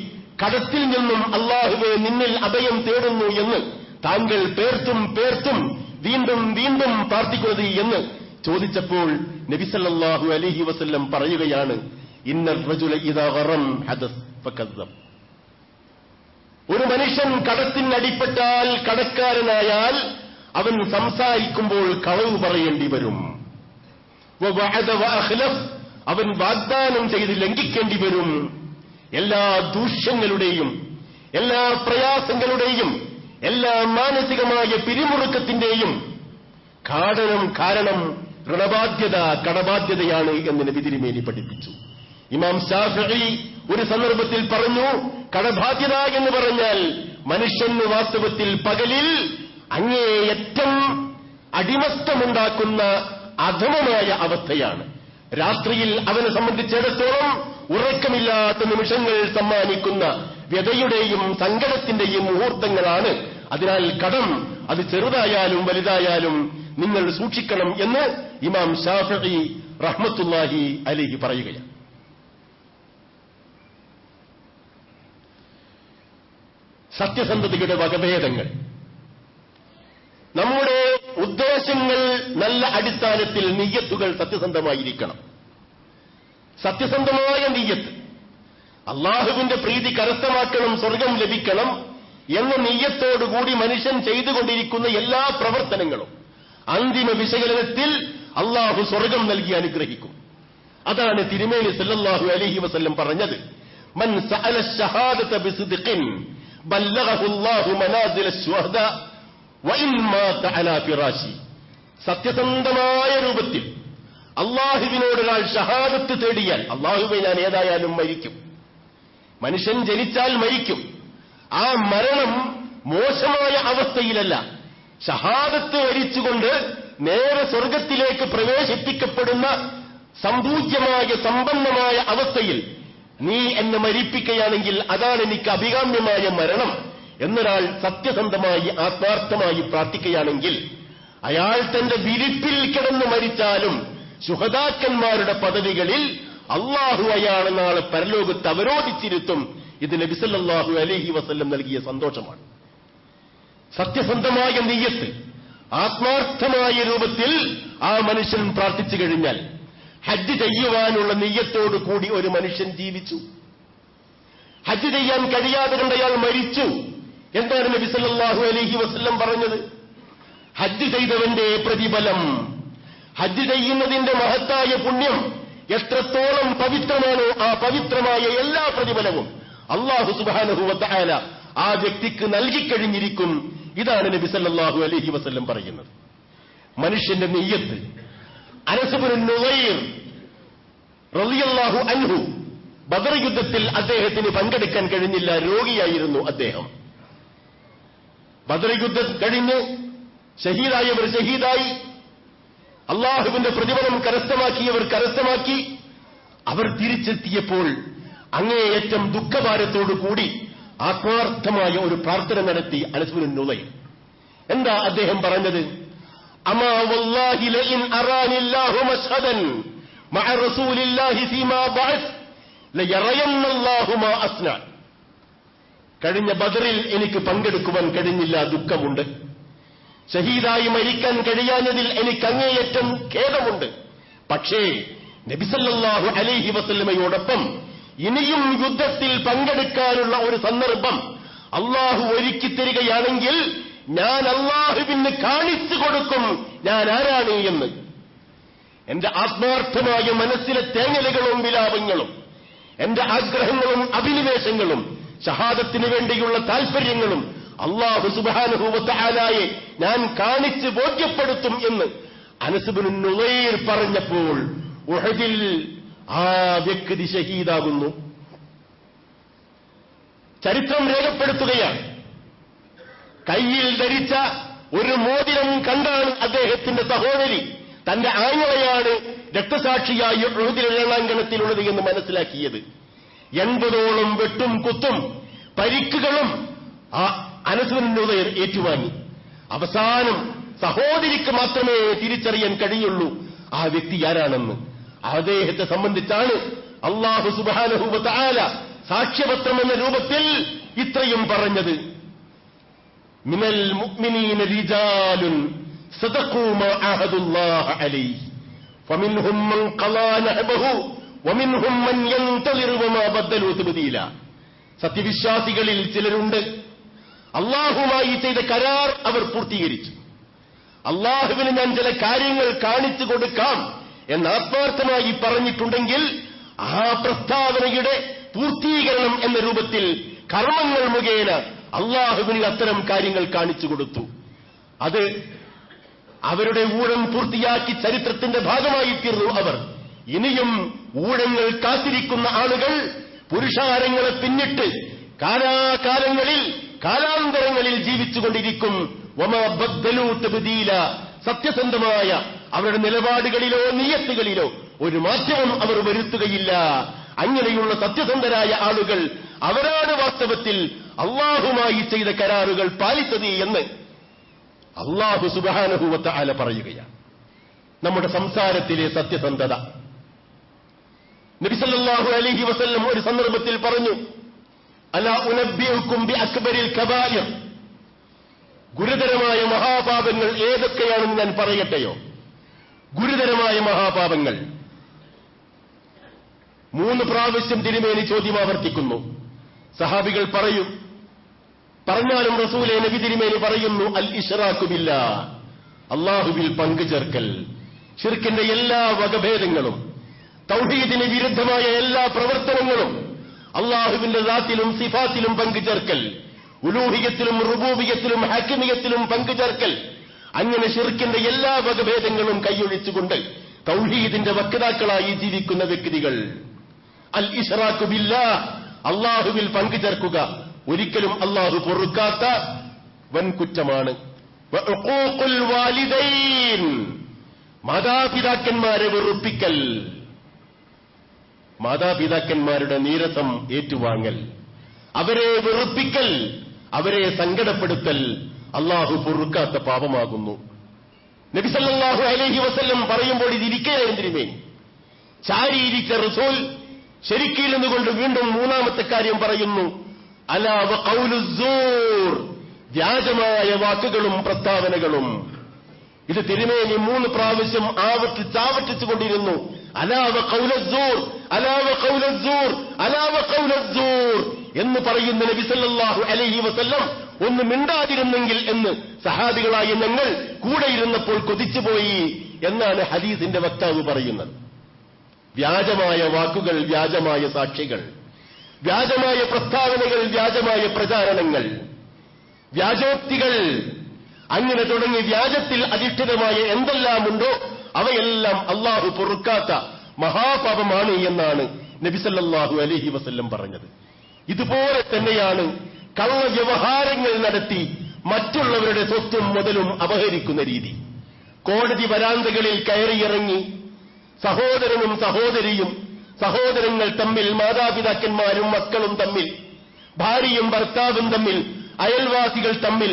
കടത്തിൽ നിന്നും അല്ലാഹുവേ നിന്നിൽ അഭയം തേടുന്നു എന്ന് താങ്കൾ പേർത്തും വീണ്ടും വീണ്ടും പ്രാർത്ഥിക്കുന്നത് എന്ന് ചോദിച്ചപ്പോൾ നബി സല്ലല്ലാഹു അലൈഹി വസല്ലം പറയുകയാണ്, ഇന്ന റജുല ഇദാ ഗറം ഹദസ് ഫകദ്ദബ്, ഒരു മനുഷ്യൻ കടത്തിനടിപ്പെട്ടാൽ, കടക്കാരനായാൽ അവൻ സംസാരിക്കുമ്പോൾ കളവ് പറയേണ്ടി വരും. വഅദ വഅഖ്ലഫ്, അവൻ വാഗ്ദാനം ചെയ്ത് ലംഘിക്കേണ്ടി വരും. എല്ലാ ദൂഷ്യങ്ങളുടെയും എല്ലാ പ്രയാസങ്ങളുടെയും എല്ലാ മാനസികമായ പിരിമുറുക്കത്തിന്റെയും കാരണം ഋണബാധ്യത, കടബാധ്യതയാണ് എന്ന് നബി തിരുമേനി പഠിപ്പിച്ചു. ഇമാം ശാഫിഈ ഒരു സന്ദർഭത്തിൽ പറഞ്ഞു, കടബാധ്യത എന്ന് പറഞ്ഞാൽ മനുഷ്യന് വാസ്തവത്തിൽ പകലിൽ അങ്ങേയറ്റം അടിമത്തമുണ്ടാക്കുന്ന അധമമായ അവസ്ഥയാണ്. രാത്രിയിൽ അവനെ സംബന്ധിച്ചിടത്തോളം ഉറക്കമില്ലാത്ത നിമിഷങ്ങൾ സമ്മാനിക്കുന്ന വ്യതയുടെയും സങ്കടത്തിന്റെയും മുഹൂർത്തങ്ങളാണ്. അതിനാൽ കടം അത് ചെറുതായാലും വലുതായാലും നിങ്ങൾ സൂക്ഷിക്കണം എന്ന് ഇമാം ശാഫിഈ റഹ്മത്തുള്ളാഹി അലൈഹി പറയുകയാണ്. സത്യസന്ധതയുടെ വകഭേദങ്ങൾ, നമ്മുടെ ഉദ്ദേശങ്ങൾ നല്ല അടിസ്ഥാനത്തിൽ നിയ്യത്തുകൾ സത്യസന്ധമായിരിക്കണം. സത്യസന്ധമായ നിയ്യത്ത്, അള്ളാഹുവിന്റെ പ്രീതി കരസ്ഥമാക്കണം, സ്വർഗം ലഭിക്കണം എന്ന നിയ്യത്തോടുകൂടി മനുഷ്യൻ ചെയ്തുകൊണ്ടിരിക്കുന്ന എല്ലാ പ്രവർത്തനങ്ങളും അന്തിമ വിശകലനത്തിൽ അള്ളാഹു സ്വർഗം നൽകി അനുഗ്രഹിക്കും. അതാണ് തിരുമേനി സല്ലല്ലാഹു അലൈഹി വസല്ലം പറഞ്ഞത്, മൻ സഅല ശഹാദത ബിസിദ്ഖിൻ ബല്ലഗഹു അല്ലാഹു മനാസില ശുഹദാ വഇൻ മാത അലാ ഫിറാശി. സത്യസന്ധമായ രൂപത്തിൽ അള്ളാഹുവിനോട് ഒരാൾ ഷഹാദത്ത് തേടിയാൽ, അള്ളാഹുവെ ഞാൻ ഏതായാലും മരിക്കും, മനുഷ്യൻ ജനിച്ചാൽ മരിക്കും, ആ മരണം മോശമായ അവസ്ഥയിലല്ല, ഷഹാദത്ത് വരിച്ചുകൊണ്ട് നേരെ സ്വർഗത്തിലേക്ക് പ്രവേശിപ്പിക്കപ്പെടുന്ന സംപൂജ്യമായ സമ്പന്നമായ അവസ്ഥയിൽ നീ എന്നെ മരിപ്പിക്കുകയാണെങ്കിൽ അതാണ് എനിക്ക് അഭികാമ്യമായ മരണം എന്നൊരാൾ സത്യസന്ധമായി ആത്മാർത്ഥമായി പ്രാർത്ഥിക്കുകയാണെങ്കിൽ അയാൾ തന്റെ വിരിപ്പിൽ കിടന്ന് മരിച്ചാലും ശുഹദാക്കന്മാരുടെ പദവികളിൽ അള്ളാഹു അയാളെ നാളെ പരലോകത്ത് അവരോധിച്ചിരുത്തും. ഇത് നബി സല്ലല്ലാഹു അലൈഹി വസല്ലം നൽകിയ സന്തോഷമാണ്. സത്യസന്ധമായ നിയ്യത്ത്, ആത്മാർത്ഥമായ രൂപത്തിൽ ആ മനുഷ്യൻ പ്രാർത്ഥിച്ചു കഴിഞ്ഞാൽ, ഹജ്ജ് ചെയ്യുവാനുള്ള നിയ്യത്തോടു കൂടി ഒരു മനുഷ്യൻ ജീവിച്ചു, ഹജ്ജ് ചെയ്യാൻ കഴിയാതെ കണ്ട് അയാൾ മരിച്ചു. എന്താണ് നബി സല്ലല്ലാഹു അലൈഹി വസല്ലം പറഞ്ഞത്? ഹജ്ജ് ചെയ്തവന്റെ പ്രതിഫലം, ഹജ്ജ് ചെയ്യുന്നതിന്റെ മഹത്തായ പുണ്യം എത്രത്തോളം പവിത്രമാണോ ആ പവിത്രമായ എല്ലാ പ്രതിഫലവും അല്ലാഹു സുബ്ഹാനഹു വ തആല ആ വ്യക്തിക്ക് നൽകിക്കഴിഞ്ഞിരിക്കും. ഇതാണ് നബി സല്ലല്ലാഹു അലൈഹി വസല്ലം പറയുന്നത്. മനുഷ്യന്റെ നിയ്യത്ത്. അനസ് ഇബ്നു നുളൈർ റളിയല്ലാഹു അൻഹു ബദർ യുദ്ധത്തിൽ അദ്ദേഹത്തിന് പങ്കെടുക്കാൻ കഴിഞ്ഞില്ല, രോഗിയായിരുന്നു അദ്ദേഹം. ബദർ യുദ്ധം കഴിഞ്ഞ് ഷഹീദായവർ ഷഹീദായി, അള്ളാഹുവിന്റെ പ്രതിഫലം കരസ്ഥമാക്കിയവർ കരസ്ഥമാക്കി. അവർ തിരിച്ചെത്തിയപ്പോൾ അങ്ങേയറ്റം ദുഃഖഭാരത്തോടുകൂടി ആത്മാർത്ഥമായ ഒരു പ്രാർത്ഥന നടത്തി അനസ് ഇബ്നു നുളൈർ. എന്താ അദ്ദേഹം പറഞ്ഞത്? അമാ വല്ലാഹി ലഇൻ അറാനില്ലാഹു മശ്ഹദൻ മഅ റസൂലില്ലാഹി ഫീമാ ബഅസ് ലയറയന്നല്ലാഹു മാ അസ്ന. കഴിഞ്ഞ ബദറിൽ എനിക്ക് പങ്കെടുക്കുവാൻ കഴിഞ്ഞില്ല, ദുഃഖമുണ്ട്. ഷഹീദായി മരിക്കാൻ കഴിയാഞ്ഞതിൽ എനിക്ക് അങ്ങേയറ്റം ഖേദമുണ്ട്. പക്ഷേ നബി സല്ലല്ലാഹു അലൈഹി വസല്ലമയോടൊപ്പം ഇനിയും യുദ്ധത്തിൽ പങ്കെടുക്കാനുള്ള ഒരു സന്ദർഭം അള്ളാഹു ഒരുക്കി തരികയാണെങ്കിൽ ഞാൻ അള്ളാഹുവിന് കാണിച്ചു കൊടുക്കും ഞാൻ ആരാണ് എന്ന്. എന്റെ ആത്മാർത്ഥമായ മനസ്സിലെ തേങ്ങലുകളും വിലാപങ്ങളും, എന്റെ ആഗ്രഹങ്ങളും അഭിനിവേശങ്ങളും, ഷഹാദത്തിന് വേണ്ടിയുള്ള താൽപര്യങ്ങളും അല്ലാഹു സുബ്ഹാനഹു വ തആലയെ ഞാൻ കാണിച്ച് ബോധ്യപ്പെടുത്തും എന്ന് അനസ് ഇബ്നു നുളൈർ പറഞ്ഞപ്പോൾ ഉഹദിൽ ആ വ്യക്തി ഷഹീദാകുന്നു. ചരിത്രം രേഖപ്പെടുത്തുകയാണ്, കയ്യിൽ ധരിച്ച ഒരു മോതിരം കണ്ടാണ് അദ്ദേഹത്തിന്റെ സഹോദരി തന്റെ ആങ്ങളെയാണ് രക്തസാക്ഷിയായി ഉഹദിലെ രണാങ്കണത്തിലുള്ളത് എന്ന് മനസ്സിലാക്കിയത്. 80ഓളം വെട്ടും കുത്തും പരിക്കുകളും ആ അനസ് ഇബ്നു നുളൈർ ഏറ്റുവാങ്ങി. അവസാനം സഹോദരിക്ക് മാത്രമേ തിരിച്ചറിയാൻ കഴിയുള്ളൂ ആ വ്യക്തി ആരാണെന്ന്. അദ്ദേഹത്തെ സംബന്ധിച്ചാണ് അല്ലാഹു സുബ്ഹാനഹു വ തആല സാക്ഷ്യപത്രം എന്ന രൂപത്തിൽ ഇത്രയും പറഞ്ഞത്. മിനൽ മുഅ്മിനീന റിജാലുൻ സദഖൂ മാ അഹദുല്ലാഹ അലൈഹി ഫമിൻഹും മൻ ഖളാ നഹബഹു വമിൻഹും മൻ യൻതളിറു വമാ ബദലൂ തബ്ദീല. സത്യവിശ്വാസികളിൽ ചിലരുണ്ട്, അള്ളാഹുമായി ചെയ്ത കരാർ അവർ പൂർത്തീകരിച്ചു. അള്ളാഹുവിന് ഞാൻ ചില കാര്യങ്ങൾ കാണിച്ചു കൊടുക്കാം എന്ന് ആത്മാർത്ഥമായി പറഞ്ഞിട്ടുണ്ടെങ്കിൽ ആ പ്രസ്താവനയുടെ പൂർത്തീകരണം എന്ന രൂപത്തിൽ കർമ്മങ്ങൾ മുഖേന അള്ളാഹുവിന് അത്തരം കാര്യങ്ങൾ കാണിച്ചു കൊടുത്തു. അത് അവരുടെ ഊഴം പൂർത്തിയാക്കി ചരിത്രത്തിന്റെ ഭാഗമായി തീർന്നു അവർ. ഇനിയും ഊഴങ്ങൾ കാത്തിരിക്കുന്ന ആളുകൾ പുരുഷാരങ്ങളെ പിന്നിട്ട് കാലാകാലങ്ങളിൽ കാലാന്തരങ്ങളിൽ ജീവിച്ചുകൊണ്ടിരിക്കും. വമാ ബദ്ദലൂ തബ്ദീല. സത്യസന്ധമായ അവരുടെ നിലപാടുകളിലോ നിയത്തുകളിലോ ഒരു മാറ്റവും അവർ വരുത്തുകയില്ല. അങ്ങനെയുള്ള സത്യസന്ധരായ ആളുകൾ അവരാണ് വാസ്തവത്തിൽ അള്ളാഹുമായി ചെയ്ത കരാറുകൾ പാലിച്ചത് എന്ന് അല്ലാഹു സുബ്ഹാനഹു വ തആല പറയുകയാണ്. നമ്മുടെ സംസാരത്തിലെ സത്യസന്ധത. നബി സല്ലല്ലാഹു അലൈഹി വസല്ലം ഒരു സന്ദർഭത്തിൽ പറഞ്ഞു, അലാ ഉനബ്ബിഉകും ബിഅക്ബരിൽ കബായിർ. ഗുരുതരമായ മഹാപാപങ്ങൾ ഏതൊക്കെയാണെന്ന് ഞാൻ പറയട്ടെയോ? ഗുരുതരമായ മഹാപാപങ്ങൾ 3 പ്രാവശ്യം തിരുമേനി ചോദ്യം ആവർത്തിക്കുന്നു. സഹാബികൾ പറയും, പറഞ്ഞാലും റസൂലേ നബി തിരുമേനി പറയുന്നു, അൽ ഇശ്റാഖു ബില്ലാഹ്, അല്ലാഹുവിൽ പങ്കുചേർക്കൽ, ശിർക്കിന്റെ എല്ലാ വകഭേദങ്ങളും, തൗഹീദിന് വിരുദ്ധമായ എല്ലാ പ്രവർത്തനങ്ങളും, അല്ലാഹുവിന്റെ ദാത്തിലും സിഫാത്തിലും പങ്കുചേർക്കൽ, ഉലൂഹിയത്തിലും റുബൂബിയത്തിലും ഹക്കിമിയത്തിലും പങ്കുചേർക്കൽ, അങ്ങനെ ശിർക്കിന്റെ എല്ലാ വകഭേദങ്ങളും കൈയൊഴിച്ചുകൊണ്ട് തൗഹീദിന്റെ വക്താക്കളായി ജീവിക്കുന്ന വ്യക്തികൾ. അൽ ഇശ്റാഖു ബില്ലാഹ്, അല്ലാഹുവിൽ പങ്കുചേർക്കുക ഒരിക്കലും അല്ലാഹു പൊറുക്കാത്ത വൻകുറ്റമാണ്. വഉഖൂഖുൽ വാലിദൈൻ, മാതാപിതാക്കന്മാരെ വെറുപ്പിക്കൽ, മാതാപിതാക്കന്മാരുടെ നീരസം ഏറ്റുവാങ്ങൽ, അവരെ വെറുപ്പിക്കൽ, അവരെ സങ്കടപ്പെടുത്തൽ അല്ലാഹു പൊറുക്കാത്ത പാപമാകുന്നു. നബി സല്ലല്ലാഹു അലൈഹി വസല്ലം പറയുമ്പോൾ ഇതിരിക്കുകയായിരുന്നിരുമേ, ചാരിയിരിച്ച റസൂൽ ശരിക്കിരുന്നുകൊണ്ട് വീണ്ടും മൂന്നാമത്തെ കാര്യം പറയുന്നു, അലാ വഖൗലുസ്സൂർ, വ്യാജമായ വാക്കുകളും പ്രസ്താവനകളും. ഇത് തിരുമേനി 3 പ്രാവശ്യം ആവർത്തിച്ചുകൊണ്ടിരുന്നു. അലാ വഖൗലുസ്സൂർ, അലാ വഖൗലുസ്സൂർ, അലാ വഖൗലുസ്സൂർ എന്ന് പറയുന്ന നബി സല്ലല്ലാഹു അലൈഹി വസല്ലം ഒന്ന് മിണ്ടാതിരുന്നെങ്കിൽ എന്ന് സഹാബികളായ ഞങ്ങൾ കൂടെ ഇരുന്നപ്പോൾ കൊതിച്ചുപോയി എന്നാണ് ഹദീസിന്റെ വക്താവ് പറയുന്നത്. വ്യാജമായ വാക്കുകൾ, വ്യാജമായ സാക്ഷികൾ, വ്യാജമായ പ്രസ്താവനകൾ, വ്യാജമായ പ്രചാരണങ്ങൾ, വ്യാജോക്തികൾ, അങ്ങനെ തുടങ്ങി വ്യാജത്തിൽ അധിഷ്ഠിതമായ എന്തെല്ലാമുണ്ടോ അവയെല്ലാം അല്ലാഹു പൊറുക്കാത്ത മഹാപാപമാണ് എന്നാണ് നബി സല്ലല്ലാഹു അലൈഹി വസല്ലം പറഞ്ഞത്. ഇതുപോലെ തന്നെയാണ് കള്ള വ്യവഹാരങ്ങൾ നടത്തി മറ്റുള്ളവരുടെ സ്വത്തും മുതലും അപഹരിക്കുന്ന രീതി. കോടതി വരാന്തകളിൽ കയറിയിറങ്ങി സഹോദരനും സഹോദരിയും, സഹോദരങ്ങൾ തമ്മിൽ, മാതാപിതാക്കന്മാരും മക്കളും തമ്മിൽ, ഭാര്യയും ഭർത്താവും തമ്മിൽ, അയൽവാസികൾ തമ്മിൽ,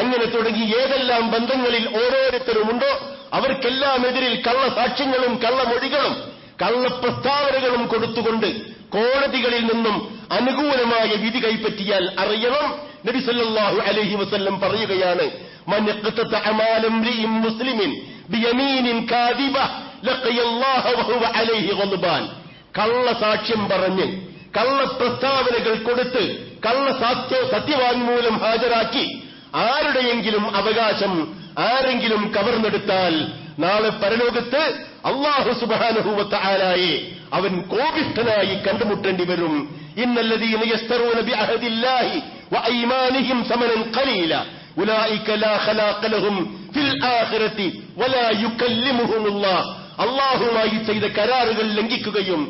അങ്ങനെ തുടങ്ങി ഏതെല്ലാം ബന്ധങ്ങളിൽ ഓരോരുത്തരുമുണ്ടോ അവർക്കെല്ലാം എതിരിൽ കള്ളസാക്ഷ്യങ്ങളും കള്ളമൊഴികളും കള്ളപ്രസ്താവനകളും കൊടുത്തുകൊണ്ട് കോടതികളിൽ നിന്നും അനുകൂലമായ വിധി കൈപ്പറ്റിയാൽ അറിയണം, നബി സല്ലല്ലാഹു അലൈഹി വസല്ലം പറയുകയാണ്, മൻ യഖ്തത അമാലം റിഇം മുസ്ലിമിൻ ബിയമീനിൻ കാദിബ ലഖിയല്ലാഹ വഹുവ അലൈഹി ഗദ്ബാൻ. കള്ളസാക്ഷ്യം പറഞ്ഞ്, കള്ളപ്രസ്താവനകൾ കൊടുത്ത്, സത്യവാങ്മൂലം ഹാജരാക്കി ആരുടെയെങ്കിലും അവകാശം ആരെങ്കിലും കവർന്നെടുത്താൽ നാളെ പരലോകത്ത് അല്ലാഹു സുബ്ഹാനഹു വ തആലയെ അവൻ കോപിഷ്ഠനായി കണ്ടുമുട്ടേണ്ടി വരും. ഇന്നല്ലദീന യസ്തറൂന ബിഅഹദില്ലാഹി വഅയ്മാനിഹിം സമനൻ ഖലീല ഉലൈക ലാ ഖലാഖ ലഹും ഫിൽ ആഖിറതി വലാ യുകല്ലിമുഹുമുല്ലാഹ്. അല്ലാഹുമായി ചെയ്ത കരാറുകൾ ലംഘിക്കുകയും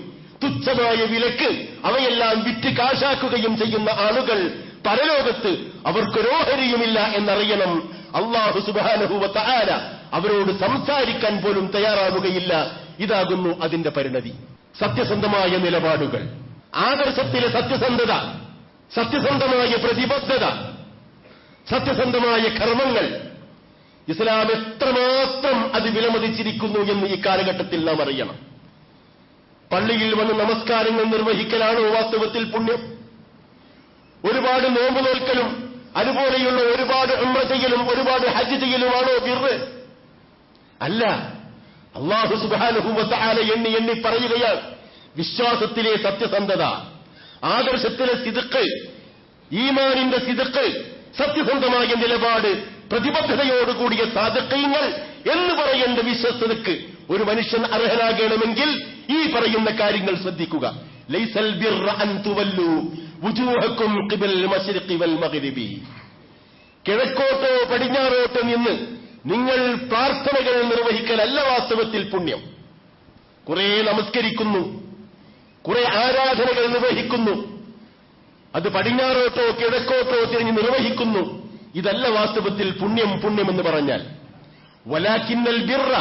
തുച്ഛമായ വിലക്ക് അവയെല്ലാം വിറ്റ് കാശാക്കുകയും ചെയ്യുന്ന ആളുകൾ പരലോകത്ത് അവർക്കൊരോഹരിയുമില്ല എന്നറിയണം. അല്ലാഹു സുബ്ഹാനഹു വ തആല അവരോട് സംസാരിക്കാൻ പോലും തയ്യാറാവുകയില്ല. ഇതാകുന്നു അതിന്റെ പരിണതി. സത്യസന്ധമായ നിലപാടുകൾ, ആദർശത്തിലെ സത്യസന്ധത, സത്യസന്ധമായ പ്രതിബദ്ധത, സത്യസന്ധമായ കർമ്മങ്ങൾ, ഇസ്ലാം എത്രമാത്രം അത് വിലമതിച്ചിരിക്കുന്നു എന്ന് ഈ കാലഘട്ടത്തിൽ നാം അറിയണം. പള്ളിയിൽ വന്ന് നമസ്കാരങ്ങൾ നിർവഹിക്കലാണോ വാസ്തവത്തിൽ പുണ്യം? ഒരുപാട് നോമ്പ് നോൽക്കലും അതുപോലെയുള്ള ഒരുപാട് ഉംറ ചെയ്യലും ഒരുപാട് ഹജ്ജ് ചെയ്യലുമാണോ ബിർറ്? അല്ല. അല്ലാഹു സുബ്ഹാനഹു വ തആല എണ്ണി പറയുകയാണ്, വിശ്വാസത്തിലെ സത്യസന്ധത, ആദർശത്തിലെ സിദ്ഖ്, ഈമാനിന്റെ സിദ്ഖ്, സത്യസന്ധമായ നിലപാട്, പ്രതിബദ്ധതയോടുകൂടിയ സാദിഖീങ്ങൾ എന്ന് പറയേണ്ട വിശ്വസ്തതയ്ക്ക് ഒരു മനുഷ്യൻ അർഹനാകണമെങ്കിൽ ഈ പറയുന്ന കാര്യങ്ങൾ ശ്രദ്ധിക്കുക. ലൈസൽ ബിർറ അൻ തുവല്ലു വുജൂഹക്കും ഖിബൽ മശ്രിഖി വൽ മഗ്രിബി. കിഴക്കോട്ടോ പടിഞ്ഞാറോട്ടോ നിന്ന് നിങ്ങൾ പ്രാർത്ഥനകൾ നിർവഹിക്കലല്ല വാസ്തവത്തിൽ പുണ്യം. കുറെ നമസ്കരിക്കുന്നു, കുറെ ആരാധനകൾ നിർവഹിക്കുന്നു, അത് പടിഞ്ഞാറോട്ടോ കിഴക്കോട്ടോ തിരിഞ്ഞ് നിർവഹിക്കുന്നു, ഇതല്ല വാസ്തവത്തിൽ പുണ്യമെന്ന് പറഞ്ഞാൽ. വലാകിന്നൽ ബിർറ,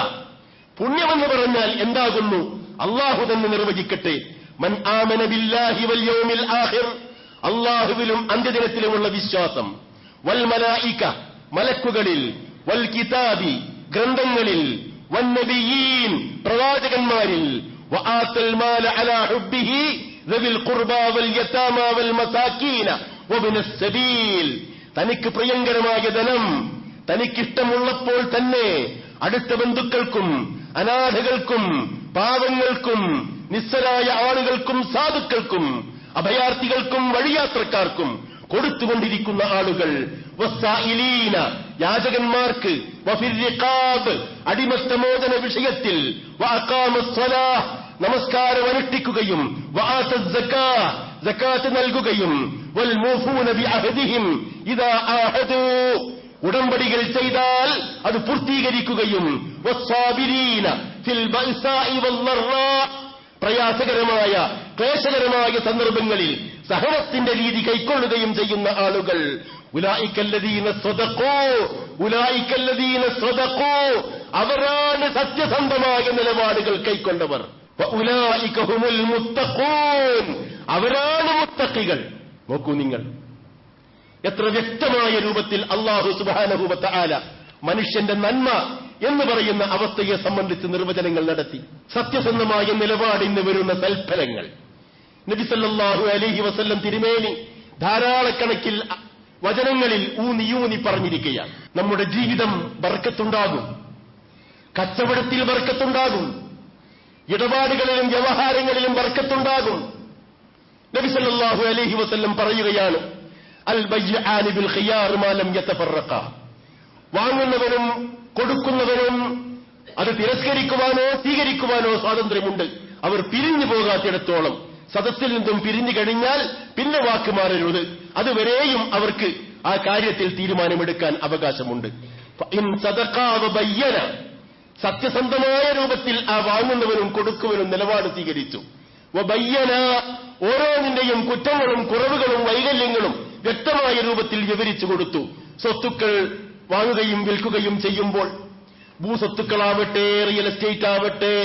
പുണ്യമെന്ന് പറഞ്ഞാൽ എന്താകുന്നു? അല്ലാഹു തന്നെ നിർവചിക്കട്ടെ. മൻ ആമന ബില്ലാഹി വൽ യൗമിൽ ആഖിർ, അല്ലാഹുവിലും അന്ത്യദിനത്തിലുമുള്ള വിശ്വാസം, വൽ മലായിക, മലക്കുകളിൽ, വൽ കിതാബി, ഗ്രന്ഥങ്ങളിൽ, വൻ നബിയീൻ, പ്രവാചകന്മാരിൽ, വആതൽ മാല അലാ ഹുബ്ബിഹി ദവിൽ ഖുർബാ വൽ യതാമാ വൽ മസാകീന വബിനസ് സബീൽ. തനിക്ക് പ്രിയങ്കരമായ ധനം തനിക്കിഷ്ടമുള്ളപ്പോൾ തന്നെ അടുത്ത ബന്ധുക്കൾക്കും അനാഥകൾക്കും പാവങ്ങൾക്കും നിസ്സരായ ആളുകൾക്കും സാധുക്കൾക്കും അഭയാർത്ഥികൾക്കും വഴിയാത്രക്കാർക്കും കൊടുത്തുകൊണ്ടിരിക്കുന്ന ആളുകൾ, വസ്സായിലീന യാചകന്മാർക്ക്, വഫിർ റിഖാബ് അടിമത്തമോചന വിഷയത്തിൽ, വഅഖാമസ്സലാഹ് നമസ്കാരം അനുഷ്ഠിക്കുകയും, വആതസ് സക്കാത്ത് സക്കാത്ത് നൽകുകയും, വൽ മൂഫൂന ബിഅഹദിഹിം ഇദാ ആഹദൂ ഉടമ്പടികൾ ചെയ്താൽ അത് പൂർത്തീകരിക്കുകയും, വസ്സാബിരീന ഫിൽ ബഅസാഇ വല്ലറാ പ്രയാസകരമായ ക്ലേശകരമായ സന്ദർഭങ്ങളിൽ സഹനത്തിന്റെ രീതി കൈക്കൊള്ളുകയും ചെയ്യുന്ന ആളുകൾ, ഉലൈകല്ലദീന സ്വദഖൂ അവരാണ് സത്യസന്ധമായ നിലപാടുകൾ കൈക്കൊണ്ടവർ, വഉലൈക ഹുമുൽ മുത്തഖൂൻ അവരാണ് മുത്തഖികൾ. നോക്കൂ നിങ്ങൾ, എത്ര വ്യക്തമായ രൂപത്തിൽ അല്ലാഹു സുബ്ഹാനഹു വ തആല മനുഷ്യന്റെ നന്മ എന്ന് പറയുന്ന അവസ്ഥയെ സംബന്ധിച്ച് നിർവചനങ്ങൾ നടത്തി. സത്യസന്ധമായ നിലപാടിന് വരുന്ന സൽഫലങ്ങൾ നബി സല്ലല്ലാഹു അലൈഹി വസല്ലം തിരുമേനി ധാരാളക്കണക്കിൽ വചനങ്ങളിൽ ഊന്നി പറഞ്ഞിരിക്കുകയാണ്. നമ്മുടെ ജീവിതം ബർക്കത്തുണ്ടാകും, കച്ചവടത്തിൽ ബർക്കത്തുണ്ടാകും, ഇടപാടുകളിലും വ്യവഹാരങ്ങളിലും ബർക്കത്തുണ്ടാകും. നബി സല്ലല്ലാഹു അലൈഹി വസല്ലം പറയുകയാണ്, അൽ ബയ്യാനി ബിൽ ഖിയാർ മാ ലം യതഫറഖാ വാങ്ങുന്നവനും കൊടുക്കുന്നവനും അത് തിരസ്കരിക്കുവാനോ സ്വീകരിക്കുവാനോ സ്വാതന്ത്ര്യമുണ്ട്. അവർ പിരിഞ്ഞു പോകാത്തിടത്തോളം, സദസ്സിൽ നിന്നും പിരിഞ്ഞു കഴിഞ്ഞാൽ പിന്നെ വാക്ക് മാറരുത്, അതുവരെയും അവർക്ക് ആ കാര്യത്തിൽ തീരുമാനമെടുക്കാൻ അവകാശമുണ്ട്. സത്യസന്ധമായ രൂപത്തിൽ ആ വാങ്ങുന്നവനും കൊടുക്കുവനും നിലപാട് സ്വീകരിച്ചു. വബയ്യന ഓരോന്നിന്റെയും കുറ്റങ്ങളും കുറവുകളും വൈകല്യങ്ങളും വ്യക്തമായ രൂപത്തിൽ വിവരിച്ചു കൊടുത്തു. സ്വത്തുക്കൾ വാങ്ങുകയും വിൽക്കുകയും ചെയ്യുമ്പോൾ, ഭൂസ്വത്തുക്കളാവട്ടെ, റിയൽ എസ്റ്റേറ്റ് ആവട്ടെ,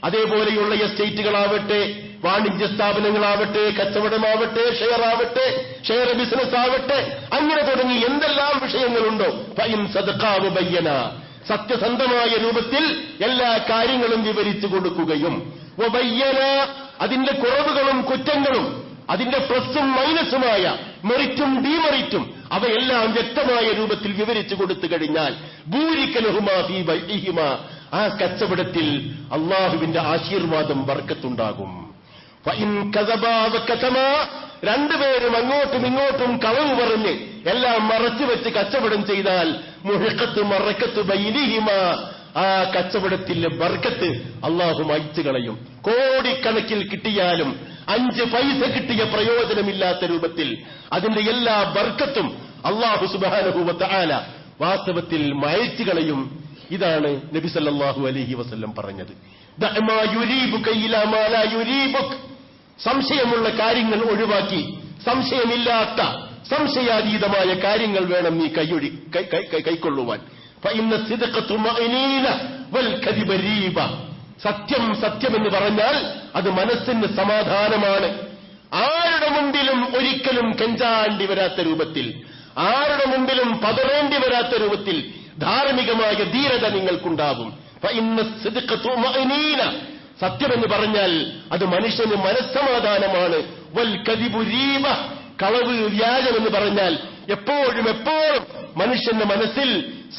അതേപോലെയുള്ള എസ്റ്റേറ്റുകളാവട്ടെ, വാണിജ്യ സ്ഥാപനങ്ങളാവട്ടെ, കച്ചവടമാവട്ടെ, ഷെയർ ആവട്ടെ, ഷെയർ ബിസിനസ് ആവട്ടെ, അങ്ങനെ തുടങ്ങി എന്തെല്ലാം വിഷയങ്ങളുണ്ടോ, ഫഇൻ സദഖാ വബയ്യന സത്യസന്ധമായ രൂപത്തിൽ എല്ലാ കാര്യങ്ങളും വിവരിച്ചു കൊടുക്കുകയും, വബയ്യന അതിന്റെ കുറവുകളും കുറ്റങ്ങളും, അതിന്റെ പ്ലസും മൈനസുമായ മെറിറ്റും ഡീമെറിറ്റും അവയെല്ലാം വ്യക്തമായ രൂപത്തിൽ വിവരിച്ചു കൊടുത്തു കഴിഞ്ഞാൽ, ബൂരിക്കലഹുമാ ഫീ ബൈഇഹിമാ ആ കച്ചവടത്തിൽ അള്ളാഹുവിന്റെ ആശീർവാദം ബർക്കത്തുണ്ടാകും. ഫഇൻ കസബാ വകതമാ രണ്ടുപേരും അങ്ങോട്ടും ഇങ്ങോട്ടും കളവ് പറഞ്ഞ് എല്ലാം മറച്ചുവെച്ച് കച്ചവടം ചെയ്താൽ, മുഹിഖത്ത് മറക്കത്ത് ബൈനിഹിമാ ആ കച്ചവടത്തിലെ ബർക്കത്ത് അള്ളാഹു മായ്ച്ചു കളയും. കോടിക്കണക്കിൽ കിട്ടിയാലും 5 പൈസ കിട്ടിയ പ്രയോജനമില്ലാത്ത രൂപത്തിൽ അതിന്റെ എല്ലാ ബർക്കത്തും അള്ളാഹു സുബ്ഹാനഹു വ തആല വാസ്തവത്തിൽ മായ്ച്ചു കളയും. ഇതാണ് നബി സല്ലല്ലാഹു അലൈഹി വസല്ലം പറഞ്ഞത്. ദഅമാ യുരീബുക ഇലാ മാ ലാ യുരീബുക സംശയമുള്ള കാര്യങ്ങൾ ഒഴിവാക്കി സംശയമില്ലാത്ത സംശയാതീതമായ കാര്യങ്ങൾ വേണം നീ കൈക്കൊള്ളുവാൻ. ഫഇന്ന സിദ്ഖ തുമഇനീന വൽ കദിബരീബ സത്യം എന്ന് പറഞ്ഞാൽ അത് മനസ്സിന് സമാധാനമാണ്. ആരുടെ മുമ്പിലും ഒരിക്കലും കെഞ്ചാണ്ടി വരാത്ത രൂപത്തിൽ, ആരുടെ മുമ്പിലും പതറേണ്ടി വരാത്ത രൂപത്തിൽ ധാർമ്മികമായ ധീരത നിങ്ങൾക്കുണ്ടാകും. ഫഇന്ന സിദ്ഖ തുമഇനീന സത്യമെന്ന് പറഞ്ഞാൽ അത് മനുഷ്യന് മനസ്സമാധാനമാണ്. വൽ കദിബു രീബ കളവ് വ്യാജമെന്ന് പറഞ്ഞാൽ എപ്പോഴും മനുഷ്യന്റെ മനസ്സിൽ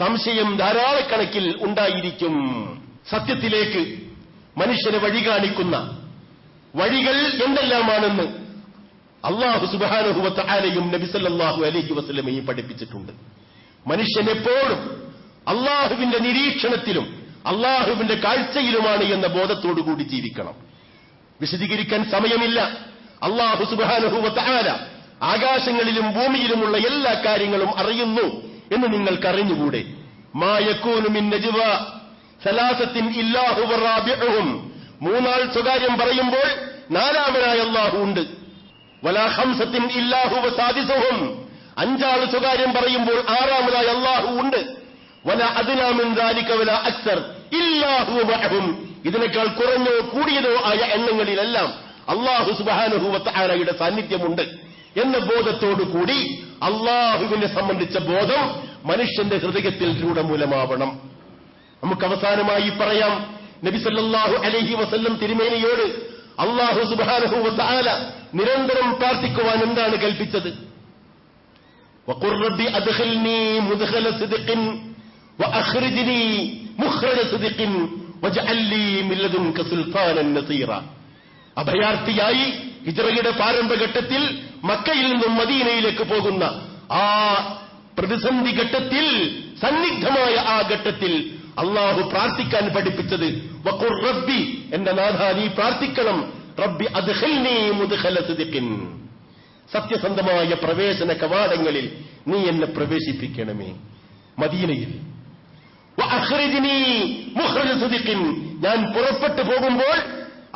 സംശയം ധാരാളക്കണക്കിൽ ഉണ്ടായിരിക്കും. സത്യത്തിലേക്ക് മനുഷ്യനെ വഴി കാണിക്കുന്ന വഴികൾ എന്തെല്ലാമാണെന്ന് അല്ലാഹു സുബ്ഹാനഹു വ തആലയും നബി സല്ലല്ലാഹു അലൈഹി വസല്ലമയും പഠിപ്പിച്ചിട്ടുണ്ട്. മനുഷ്യൻ എപ്പോഴും അല്ലാഹുവിന്റെ നിരീക്ഷണത്തിലും അല്ലാഹുവിന്റെ കാഴ്ചയിലുമാണ് എന്ന ബോധത്തോടുകൂടി ജീവിക്കണം. വിശദീകരിക്കാൻ സമയമില്ല. അല്ലാഹു സുബ്ഹാനഹു വ തആല ആകാശങ്ങളിലും ഭൂമിയിലുമുള്ള എല്ലാ കാര്യങ്ങളും അറിയുന്നു എന്ന് നിങ്ങൾക്കറിഞ്ഞുകൂടെ? മാ യകൂനു മിൻ നജ്വാ സലാസത്തിൻ ഇല്ലാ ഹുവ റാബിഉഹും മൂന്നാൾ സ്വകാര്യം പറയുമ്പോൾ നാലാമനായ അല്ലാഹു ഉണ്ട്. വലാ ഖംസത്തിൻ ഇല്ലാ ഹുവ സാദിസുഹും അഞ്ചാൾ സ്വകാര്യം പറയുമ്പോൾ ആറാമനായ അല്ലാഹു ഉണ്ട്. വലാ അദ്നാ മിൻ ദാലിക വലാ അക്സർ ഇല്ലാ ഹുവ മഅഹും ഇതിനേക്കാൾ കുറഞ്ഞോ കൂടിയതോ ആയ എണ്ണങ്ങളിലെല്ലാം അല്ലാഹു സുബ്ഹാനഹു വ തആലയുടെ സാന്നിധ്യമുണ്ട് എന്ന ബോധത്തോടുകൂടി അല്ലാഹുവിനെ സംബന്ധിച്ച ബോധം മനുഷ്യന്റെ ഹൃദയത്തിൽ രൂഢമൂലമാവണം. നമുക്ക് അവസാനമായി പറയാം, നബി സല്ലല്ലാഹു അലൈഹി വസല്ലം തിരുമേനിയോട് അല്ലാഹു സുബ്ഹാനഹു വ തആല നിരന്തരം പ്രാർത്ഥിക്കുവാൻ എന്താണ് കൽപ്പിച്ചത്? വഖുർ റബ്ബി അദ്ഖിൽനി മുദ്ഖല സിദ്ഖിൻ വഅഖ്രിജ്നി മുഖ്റജ സിദ്ഖിൻ വജ്അൽ ലീ മിൻ ലദുൻക സുൽത്താനൻ നസീറ. അഭയാർത്ഥിയായി ഹിജ്റയുടെ പ്രാരംഭഘട്ടത്തിൽ മക്കയിൽ നിന്നും മദീനയിലേക്ക് പോകുന്ന ആ പ്രതിസന്ധി ഘട്ടത്തിൽ, സന്നിഗ്ധമായ ആ ഘട്ടത്തിൽ അള്ളാഹു പ്രാർത്ഥിക്കാൻ പഠിപ്പിച്ചത് വഖുർ റബ്ബി, എന്റെ നാഥാ നീ പ്രാർത്ഥിക്കണം, റബ്ബി അദ്ഖിൽനീ മുദ്ഖല സിദ്ഖിൻ, സത്യസന്ധമായ പ്രവേശന കവാടങ്ങളിൽ നീ എന്നെ പ്രവേശിപ്പിക്കണമേ മദീനയിൽ. വഅഖ്രിജ്നീ മുഖ്റജ സിദ്ഖിൻ, ഞാൻ പുറപ്പെട്ടു പോകുമ്പോൾ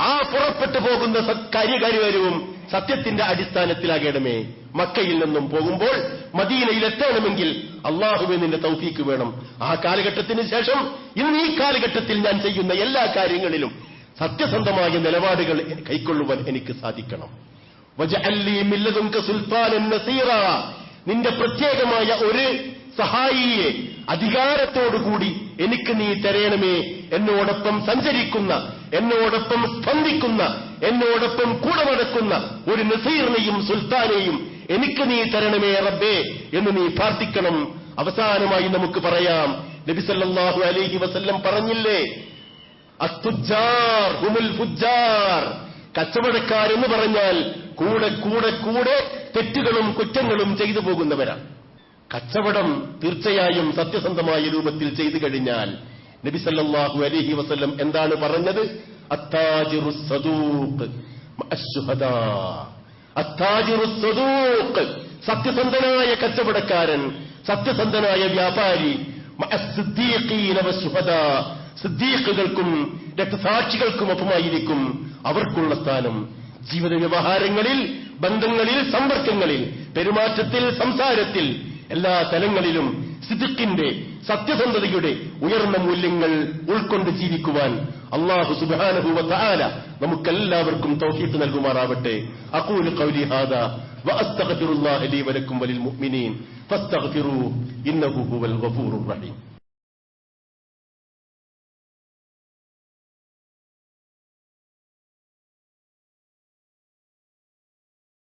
ആ പുറപ്പെട്ടു പോകുന്ന കാര്യകാര്യവും സത്യത്തിന്റെ അടിസ്ഥാനത്തിലാകണമേ. മക്കയിൽ നിന്നും പോകുമ്പോൾ മദീനയിലെത്തണമെങ്കിൽ അള്ളാഹുവേ നിന്റെ തൗഫീക്ക് വേണം. ആ കാലഘട്ടത്തിന് ശേഷം ഇന്ന് ഈ കാലഘട്ടത്തിൽ ഞാൻ ചെയ്യുന്ന എല്ലാ കാര്യങ്ങളിലും സത്യസന്ധമായ നിലപാടുകൾ കൈക്കൊള്ളുവാൻ എനിക്ക് സാധിക്കണം. വജഅൽ ലീ മിൻ ലദുൻക സുൽത്താനൻ നസീറാ, നിന്റെ പ്രത്യേകമായ ഒരു സഹായിയെ അധികാരത്തോടുകൂടി എനിക്ക് നീ തരയണമേ. എന്നോടൊപ്പം സഞ്ചരിക്കുന്ന, എന്നോടൊപ്പം സ്പന്ദിക്കുന്ന, എന്നോടൊപ്പം കൂടെ നടക്കുന്ന ഒരു നസീറിനെയും സുൽത്താനെയും എനിക്ക് നീ തരണമേ റബ്ബേ എന്ന് നീ പ്രാർത്ഥിക്കണം. അവസാനമായി നമുക്ക് പറയാം, നബി സല്ലല്ലാഹു അലൈഹി വസല്ലം പറഞ്ഞില്ലേ, അത്തുജാർ ഹുമുൽ ഫുജാർ, കച്ചവടക്കാരെന്ന് പറഞ്ഞാൽ കൂടെ കൂടെ കൂടെ തെറ്റുകളും കുറ്റങ്ങളും ചെയ്തു പോകുന്നവരാണ്. കച്ചവടം തീർച്ചയായും സത്യസന്ധമായ രൂപത്തിൽ ചെയ്തു കഴിഞ്ഞാൽ നബി സല്ലല്ലാഹു അലൈഹി വസല്ലം എന്താണ് പറഞ്ഞത്? അത്താജിറുസ് സദൂഖ് മഅശ്ശുഹദാ, അത്താജിറുസ് സദൂഖ്, സത്യസന്ധനായ കച്ചവടക്കാരൻ, സത്യസന്ധനായ വ്യാപാരി, മഅസ്സിദ്ദീഖീന വശുഹദാ, സിദ്ദീഖുകൾക്കും രക്തസാക്ഷികൾക്കും ഒപ്പമായിരിക്കും അവർക്കുള്ള സ്ഥാനം. ജീവിത വ്യവഹാരങ്ങളിൽ, ബന്ധങ്ങളിൽ, സമ്പർക്കങ്ങളിൽ, പെരുമാറ്റത്തിൽ, സംസാരത്തിൽ, എല്ലാ തലങ്ങളിലും സിദ്ഖിന്റെ, സത്യസന്ധതയുടെ ഉയർന്ന മൂല്യങ്ങൾ ഉൾക്കൊണ്ട് ജീവിക്കുവാൻ അല്ലാഹു സുബ്ഹാനഹു വ തആല നമുക്കെല്ലാവർക്കും തൗഫീഖ് നൽകുമാറാവട്ടെ. അഖൂലു ഖൗലി ഹാദാ വഅസ്തഗ്ഫിറുല്ലാഹ ലീ വലക്കും വലിൽ മുഅ്മിനീൻ ഫസ്തഗ്ഫിറൂഹു ഇന്നഹു ഹുവൽ ഗഫൂറുർ റഹീം.